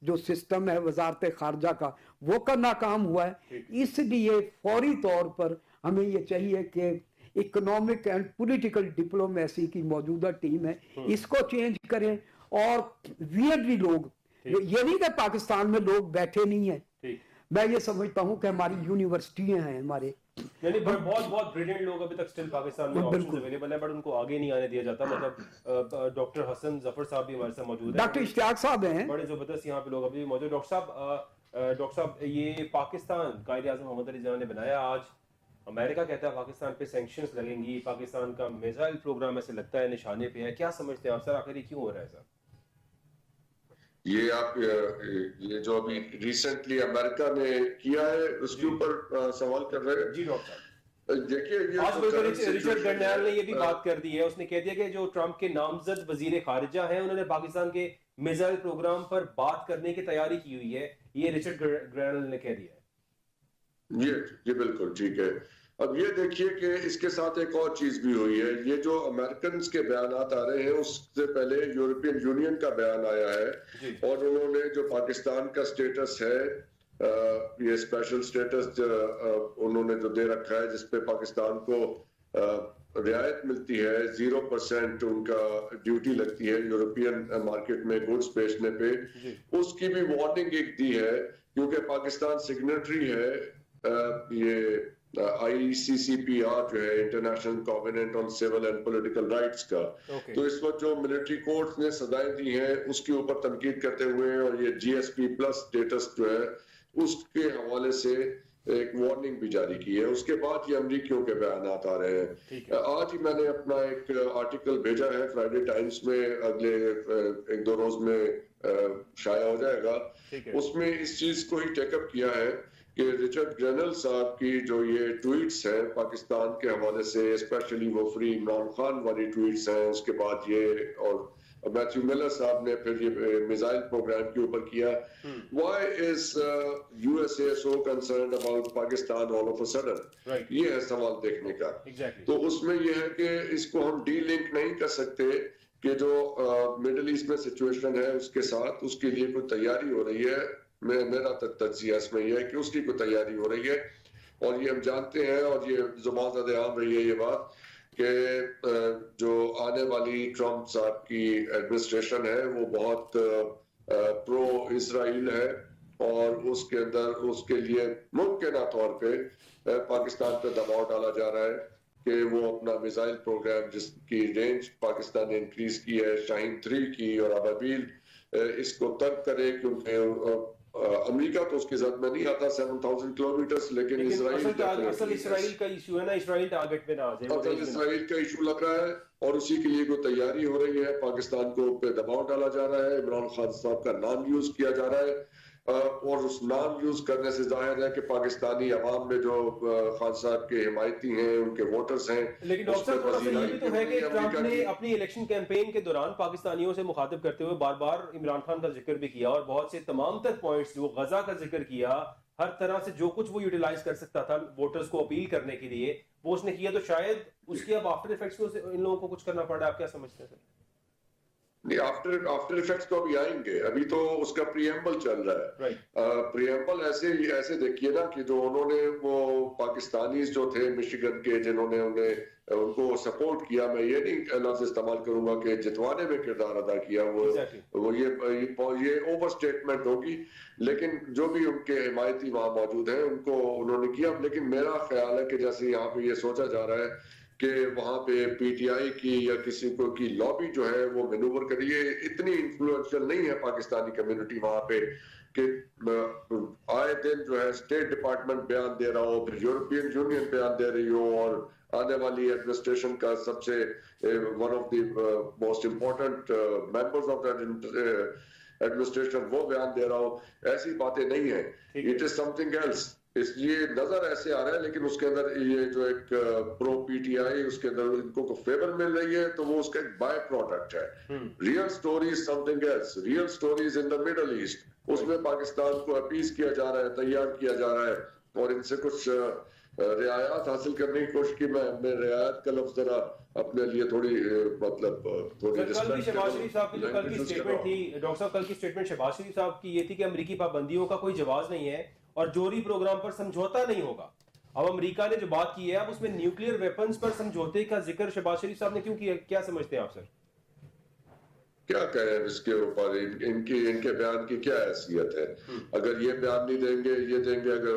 जो सिस्टम है वजारत खारजा का वो का नाकाम हुआ है। इसलिए फौरी तौर पर हमें ये चाहिए कि इकोनॉमिक एंड पॉलिटिकल डिप्लोमेसी की मौजूदा टीम है इसको चेंज करें। और वियरली लोग, ये नहीं कि पाकिस्तान में लोग बैठे नहीं है, मैं ये समझता हूं कि हमारी यूनिवर्सिटियां हैं, हमारे یعنی بہت بہت بریلینٹ لوگ ابھی تک اسٹل پاکستان میں آپشنز اویلیبل ہیں بٹ ان کو آگے نہیں آنے دیا جاتا. مطلب ڈاکٹر حسن ظفر صاحب بھی ہمارے ساتھ موجود ہیں, ڈاکٹر اشتیاق صاحب ہیں, بڑے زبردست یہاں پہ لوگ ابھی موجود. ڈاکٹر صاحب یہ پاکستان قائد اعظم محمد علی جناح نے بنایا, آج امریکہ کہتا ہے پاکستان پہ سینکشنز لگیں گی, پاکستان کا میزائل پروگرام ایسے لگتا ہے نشانے پہ ہے, کیا سمجھتے ہیں آپ سر آخر یہ کیوں ہو رہا ہے سر؟ یہ جو ابھی ریسنٹلی امریکہ نے کیا ہے اس کے اوپر سوال کر رہے ہیں. جی ڈاکٹر صاحب, دیکھیے آج بلکہ رچرڈ گرنیل نے یہ بھی بات کر دی ہے, اس نے کہہ دیا کہ جو ٹرمپ کے نامزد وزیر خارجہ ہیں انہوں نے پاکستان کے میزائل پروگرام پر بات کرنے کی تیاری کی ہوئی ہے, یہ رچرڈ گرنیل نے کہہ دیا ہے. یہ بالکل ٹھیک ہے. اب یہ دیکھیے کہ اس کے ساتھ ایک اور چیز بھی ہوئی ہے, یہ جو امریکنز کے بیانات آ رہے ہیں اس سے پہلے یورپین یونین کا بیان آیا ہے, اور انہوں نے جو پاکستان کا سٹیٹس ہے, یہ اسپیشل سٹیٹس انہوں نے جو دے رکھا ہے جس پہ پاکستان کو رعایت ملتی ہے, 0% ان کا ڈیوٹی لگتی ہے یورپین مارکیٹ میں گڈز بیچنے پہ, اس کی بھی وارننگ ایک دی ہے کیونکہ پاکستان سگنیٹری ہے یہ ICCPR جو ہے international covenant on civil and political rights کا. تو اس وقت جو ملٹری کورٹس نے سزائیں دی ہیں اس کے اوپر تنقید کرتے ہوئے, اور یہ GSP+ سٹیٹس جو ہے اس کے حوالے سے ایک وارننگ بھی جاری کی ہے. اس کے بعد یہ امریکیوں کے بیانات آ رہے ہیں. آج ہی میں نے اپنا ایک آرٹیکل بھیجا ہے فرائیڈے ٹائمز میں, اگلے 1-2 روز میں شائع ہو جائے گا. اس میں اس چیز کو ہی ٹیک اپ کیا ہے کہ رچرڈ گرنل صاحب کی جو یہ ٹویٹس ہیں پاکستان کے حوالے سے, اسپیشلی وہ فری عمران خان والی ٹویٹس ہیں, اس کے بعد یہ اور میتھیو ملر صاحب نے پھر یہ میزائل پروگرام کے اوپر کیا. Why is USA so concerned about Pakistan all of a sudden? یہ ہے سوال دیکھنے کا. تو اس میں یہ ہے کہ اس کو ہم ڈی لنک نہیں کر سکتے کہ جو مڈل ایسٹ میں سچویشن ہے اس کے ساتھ اس کے لیے کوئی تیاری ہو رہی ہے. میرا تجزیہ اس میں یہ ہے کہ اس کی کوئی تیاری ہو رہی ہے, اور یہ ہم جانتے ہیں, اور یہ زبان زد عام رہی ہے یہ بات کہ جو آنے والی ٹرمپ صاحب کی ایڈمنسٹریشن ہے وہ بہت پرو اسرائیل ہے, اور اس کے اندر اس کے لیے ممکنہ طور پہ پاکستان پہ دباؤ ڈالا جا رہا ہے کہ وہ اپنا میزائل پروگرام جس کی رینج پاکستان نے انکریز کی ہے, شاہین 3 کی اور ابابیل, اس کو ترک کرے, کیونکہ امریکہ تو اس کی زد میں نہیں آتا 7000 کلومیٹرز, لیکن اصل اسرائیل کا ایشو ہے نا, اسرائیل ٹارگٹ پہ نہ آ جائے, اصل اسرائیل کا ایشو لگ رہا ہے, اور اسی کے لیے کوئی تیاری ہو رہی ہے. پاکستان کو پہ دباؤ ڈالا جا رہا ہے, عمران خان صاحب کا نام یوز کیا جا رہا ہے, اور اس نام یوز کرنے سے ظاہر ہے کہ پاکستانی عوام میں جو خان صاحب کے حمایتی ہیں, ان کے ووٹرز ہیں. لیکن ڈاکٹر صاحب تھوڑا سا یہ بھی تو ہے کہ ٹرمپ نے اپنی الیکشن کیمپین کے دوران پاکستانیوں سے مخاطب کرتے ہوئے بار بار عمران خان کا ذکر بھی کیا, اور بہت سے تمام تر پوائنٹس جو غزہ کا ذکر کیا, ہر طرح سے جو کچھ وہ یوٹیلائز کر سکتا تھا ووٹرز کو اپیل کرنے کے لیے وہ اس نے کیا. تو شاید اس کے اب آفٹر ایفیکٹس کو ان لوگوں کو کچھ کرنا پڑا, آپ کیا سمجھتے ہیں سر؟ نہیں, آفٹر ایفیکٹس تو ابھی آئیں گے, ابھی تو اس کا پریمبل چل رہا ہے. پریمبل ایسے دیکھیے نا کہ جو انہوں نے وہ پاکستانیز جو تھے مشیگن کے جنہوں نے ان کو سپورٹ کیا, میں یہ نہیں لفظ استعمال کروں گا کہ جتوانے میں کردار ادا کیا, وہ یہ اوور اسٹیٹمنٹ ہوگی, لیکن جو بھی ان کے حمایتی وہاں موجود ہیں ان کو انہوں نے کیا. لیکن میرا خیال ہے کہ جیسے یہاں پہ یہ سوچا جا رہا ہے کہ وہاں پہ PTI کی یا کسی کو کی لابی جو ہے وہ مینوور کریے, اتنی انفلوئنشل نہیں ہے پاکستانی کمیونٹی وہاں پہ کہ آئے دن جو ہے اسٹیٹ ڈپارٹمنٹ بیان دے رہا ہو, پھر یورپین یونین بیان دے رہی ہو, اور آنے والی ایڈمنسٹریشن کا سب سے one of the most important members of that administration وہ بیان دے رہا ہو. ایسی باتیں نہیں ہیں, it is something else. اس لیے نظر ایسے آ رہا ہے, لیکن اس کے اندر یہ جو ایک پرو PTI اس کے اندر ان کو فیور مل رہی ہے, تو وہ اس کا ایک بائی پروڈکٹ ہے. Real story is something else. Real story is in the Middle East. اس میں پاکستان کو اپیز کیا جا رہا ہے, تیار کیا جا رہا ہے, اور ان سے کچھ رعایات حاصل کرنے کی کوشش کی. میں رعایت کا لفظ ذرا اپنے لیے تھوڑی مطلب تھوڑی کل کی شہباز شریف صاحب کی جو کل کی اسٹیٹمنٹ تھی ڈاکٹر صاحب, کل کی اسٹیٹمنٹ شہباز شریف صاحب کی یہ تھی کہ امریکی پابندیوں کا کوئی جواز نہیں ہے اور جوہری پروگرام پر سمجھوتا نہیں ہوگا. اب امریکہ نے جو بات کی ہے, اب اس میں نیوکلیئر ویپنز پر سمجھوتے کا ذکر شہباز شریف صاحب نے کیوں کیا, کیا سمجھتے ہیں آپ سر؟ کیا کہیں اس کے اوپر، ان کے بیان کی کیا حیثیت ہے؟ اگر یہ بیان نہیں دیں گے، یہ دیں گے، اگر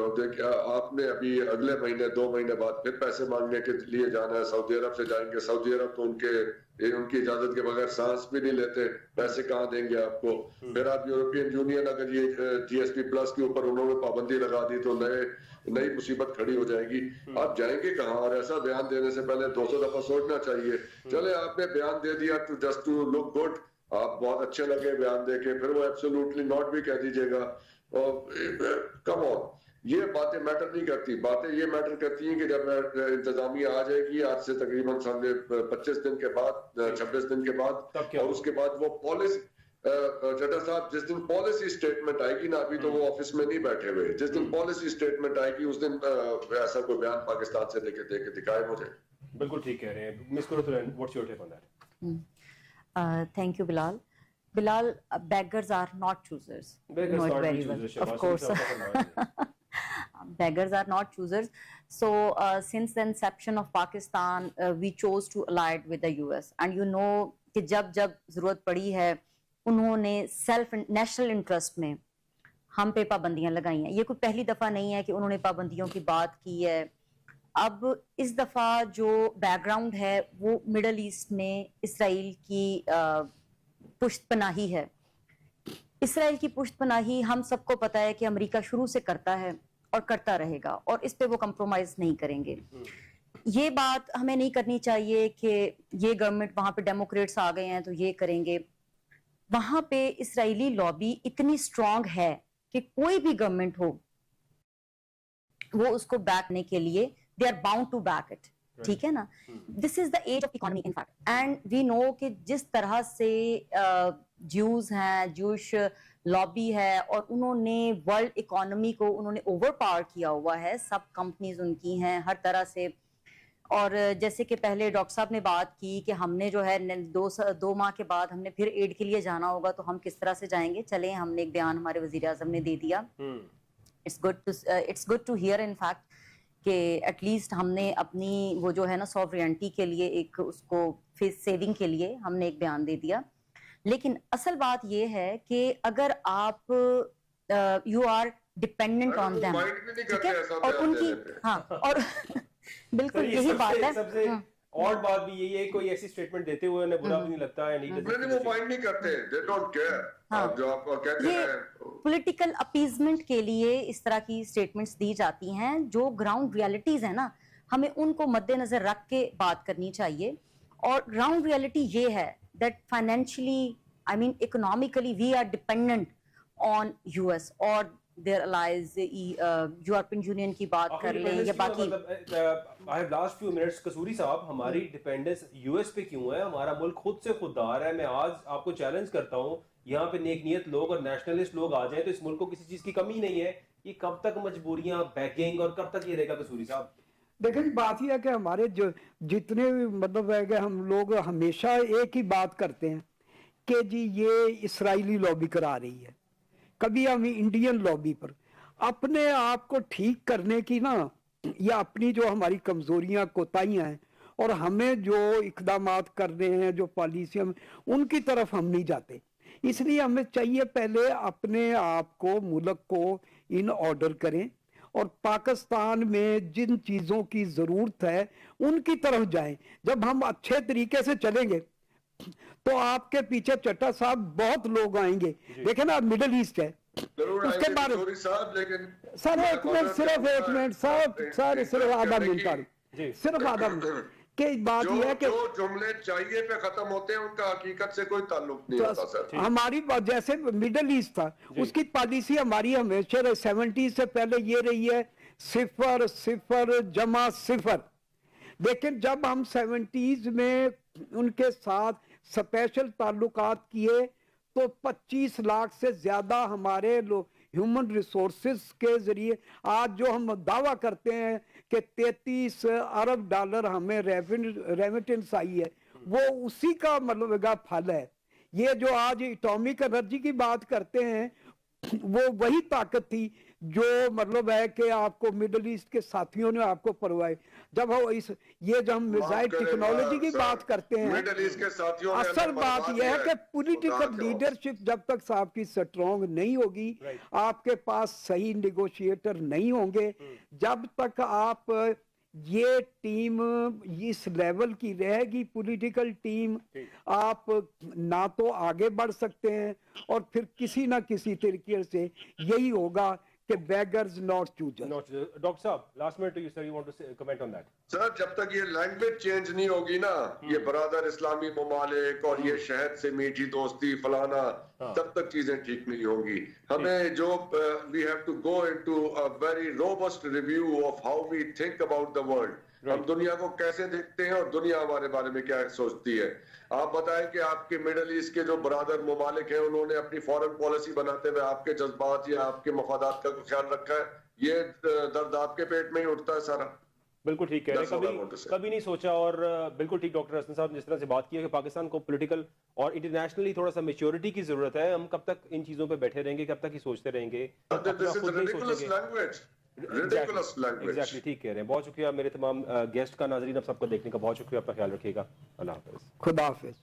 آپ نے ابھی اگلے مہینے 2 مہینے بعد پھر پیسے مانگنے کے لیے جانا ہے، سعودی عرب سے جائیں گے، سعودی عرب تو ان کی اجازت کے بغیر سانس بھی نہیں لیتے، پیسے کہاں دیں گے آپ کو؟ پھر آپ یورپین یونین اگر یہ جی ایس پی پلس کے اوپر انہوں نے پابندی لگا دی تو نئی مصیبت کھڑی ہو جائے گی. آپ جائیں گے کہاں؟ اور ایسا بیان دینے سے پہلے 200 دفعہ سوچنا چاہیے. چلے آپ نے بیان دے دیا تو جسٹ ٹو لک گڈ، آپ بہت اچھے لگے بیان دے کے، پھر وہ ایبسولوٹلی ناٹ بھی کہہ دیجیے گا. کم آن، یہ باتیں میٹر نہیں کرتی. باتیں یہ میٹر کرتی ہیں کہ جب انتظامیہ آ جائے گی آج سے تقریباً 25 دن کے بعد، 26 دن کے بعد، اور اس کے بعد وہ پالیسی، چٹا صاحب جس دن پالیسی سٹیٹمنٹ آئے گی نا، ابھی تو وہ آفس میں نہیں بیٹھے ہوئے، جس دن پالیسی سٹیٹمنٹ آئے گی اس دن ایسا کوئی بیان پاکستان سے دے کے دکھائے مجھے. بالکل ٹھیک کہہ رہے ہیں miss Qurat. What's your take on that? Thank you, Bilal. Bilal, beggars are not choosers. You know it very well. Of course. Beggars are not choosers. So since the inception of Pakistan, we chose to ally with the US. And you know کہ جب ضرورت پڑی ہے انہوں نے self national interest میں ہم پہ پابندیاں لگائی ہیں. یہ کوئی پہلی دفعہ نہیں ہے کہ انہوں نے پابندیوں کی بات کی ہے. اب اس دفعہ جو بیک گراؤنڈ ہے وہ مڈل ایسٹ میں اسرائیل کی پشت پناہی ہے. اسرائیل کی پشت پناہی ہم سب کو پتہ ہے کہ امریکہ شروع سے کرتا ہے اور کرتا رہے گا، اور اس پہ وہ کمپرومائز نہیں کریں گے. یہ بات ہمیں نہیں کرنی چاہیے کہ یہ گورنمنٹ وہاں پہ ڈیموکریٹس آ گئے ہیں تو یہ کریں گے. وہاں پہ اسرائیلی لابی اتنی اسٹرانگ ہے کہ کوئی بھی گورنمنٹ ہو وہ اس کو بیک کرنے کے لیے they are bound to back it. ٹھیک ہے نا. This is the age of economy in fact, and we know کہ جس طرح سے جیوز ہیں، جوش لابی ہے، اور انہوں نے ورلڈ اکانومی کو انہوں نے اوور پاور کیا ہوا ہے، سب کمپنیز ان کی ہیں ہر طرح سے. اور جیسے کہ پہلے ڈاکٹر صاحب نے بات کی کہ ہم نے جو ہے 2 ماہ کے بعد ہم نے پھر ایڈ کے لیے جانا ہوگا تو ہم کس طرح سے جائیں گے. چلیں ہم نے ایک بیان ہمارے وزیر اعظم نے دے دیا. It's good to hear in fact کہ ایٹ لیسٹ ہم نے اپنی وہ جو ہے نا سوورینٹی کے لیے ایک اس کو سیونگ کے لیے ہم نے ایک بیان دے دیا. لیکن اصل بات یہ ہے کہ اگر آپ you are dependent on them, ٹھیک ہے، اور ان کی ہاں، اور بالکل یہی بات ہے. سب سے اور بات بھی یہی ہے کوئی ایسی سٹیٹمنٹ دیتے ہوئے انہیں برا بھی نہیں لگتا ہے، وہ مائنڈ نہیں کرتے، they don't care. جو آپ کہتے ہیں پولیٹیکل اپیزمنٹ کے لیے اس طرح کی سٹیٹمنٹس دی جاتی ہیں. جو گراؤنڈ ریالٹیز ہیں نا ہمیں ان کو مد نظر رکھ کے بات کرنی چاہیے. اور گراؤنڈ ریالٹی یہ ہے that financially I mean economically we are dependent on U S اور their allies. یورپین یونین کی بات کر لیں یا باقی. I have last few minutes. Kasuri صاحب، ہماری ڈیپینڈنس یو ایس پہ کیوں ہے؟ ہمارا ملک خود سے خوددار ہے. میں آج آپ کو چیلنج کرتا ہوں، یہاں پہ نیک نیت لوگ اور نیشنلسٹ لوگ آ جائیں تو اس ملک کو کسی چیز کی کمی نہیں ہے. یہ کب تک مجبوریاں، بیکنگ، اور کب تک یہ رہے گا قصوری صاحب؟ دیکھیں بات یہ ہے کہ ہمارے جو جتنے مطلب ہے کہ ہم لوگ ہمیشہ ایک ہی بات کرتے ہیں کہ جی یہ اسرائیلی لابی کرا رہی ہے. کبھی ہم انڈین لابی پر اپنے آپ کو ٹھیک کرنے کی نا، یا اپنی جو ہماری کمزوریاں کوتاہیاں ہیں اور ہمیں جو اقدامات کرنے ہیں، جو پالیسیاں، ان کی طرف ہم نہیں جاتے. اس لیے ہمیں چاہیے پہلے اپنے آپ کو، ملک کو ان آرڈر کریں، اور پاکستان میں جن چیزوں کی ضرورت ہے ان کی طرف جائیں. جب ہم اچھے طریقے سے چلیں گے تو آپ کے پیچھے چٹا صاحب بہت لوگ آئیں گے. دیکھیں نا مڈل ایسٹ ہے، اس کے بارے میں سر ایک منٹ، صرف ایک منٹ صاحب، صرف آدھا منٹ، صرف آدھا منٹ. کہ بات یہ ہے کہ جو جملے چاہیے پہ ختم ہوتے ہیں ان کا حقیقت سے کوئی تعلق نہیں ہوتا سر. ہماری جیسے مڈل ایسٹ تھا، اس کی پالیسی ہماری ہمیشہ 70 سے پہلے یہ رہی ہے 0 0 جمع 0. لیکن جب ہم 70s میں ان کے ساتھ سپیشل تعلقات کیے تو 25 لاکھ سے زیادہ ہمارے ہیومن ریسورسز کے ذریعے آج جو ہم دعویٰ کرتے ہیں کہ 33 ارب ڈالر ہمیں ریمیٹنس آئی ہے، وہ اسی کا مطلب پھل ہے. یہ جو آج اٹامک انرجی کی بات کرتے ہیں وہ وہی طاقت تھی जो मतलब है कि आपको मिडल ईस्ट के साथियों ने आपको परवाए, जब हम ये जब हम मिसाइल टेक्नोलॉजी की बात करते हैं, मिडल ईस्ट के साथियों ने असल हमें बात बर्बाद यह है किया कि पॉलिटिकल खुदा के लीडरशिप जब तक आपकी स्ट्रॉन्ग नहीं होगी, आपके पास सही नेगोशिएटर नहीं होंगे, जब तक आप ये टीम इस लेवल की रहेगी पॉलिटिकल टीम, आप ना तो आगे बढ़ सकते हैं और फिर किसी ना किसी तरीके से यही होगा कि beggars not choosers. डॉक्टर साहब, last minute to you sir, you want to comment on that? Sir, जब तक ये लैंग्वेज चेंज नहीं होगी ना, ये बरादर इस्लामी ममालिक और ये शहद से मीठी दोस्ती फलाना, तब तक चीजें ठीक नहीं होंगी। हमें जो we have to go into a very robust review of how we think about the world. हम दुनिया को कैसे देखते हैं और दुनिया हमारे बारे में क्या सोचती है। आप बताएं कि आपके मिडल ईस्ट के जो बरादर ममालिक हैं, उन्होंने अपनी फॉरेन पॉलिसी बनाते हुए आपके जज्बात या आपके मफादात का ख्याल रखा है? ये दर्द आपके पेट में ही उठता है सारा। बिल्कुल ठीक कह रहे हैं, कभी नहीं सोचा। और बिल्कुल ठीक डॉक्टर हसन साहब जिस तरह से बात की है कि पाकिस्तान को पॉलिटिकल और इंटरनेशनली थोड़ा सा मैच्योरिटी की जरूरत है। हम कब तक इन चीजों पे बैठे रहेंगे, कब तक ही सोचते रहेंगे? एग्जैक्टली, ठीक कह रहे हैं। बहुत शुक्रिया मेरे तमाम गेस्ट का, नाजरीन आप सबको देखने का बहुत शुक्रिया। अपना ख्याल रखिएगा। अल्लाह हाफिज। खुदा हाफिज।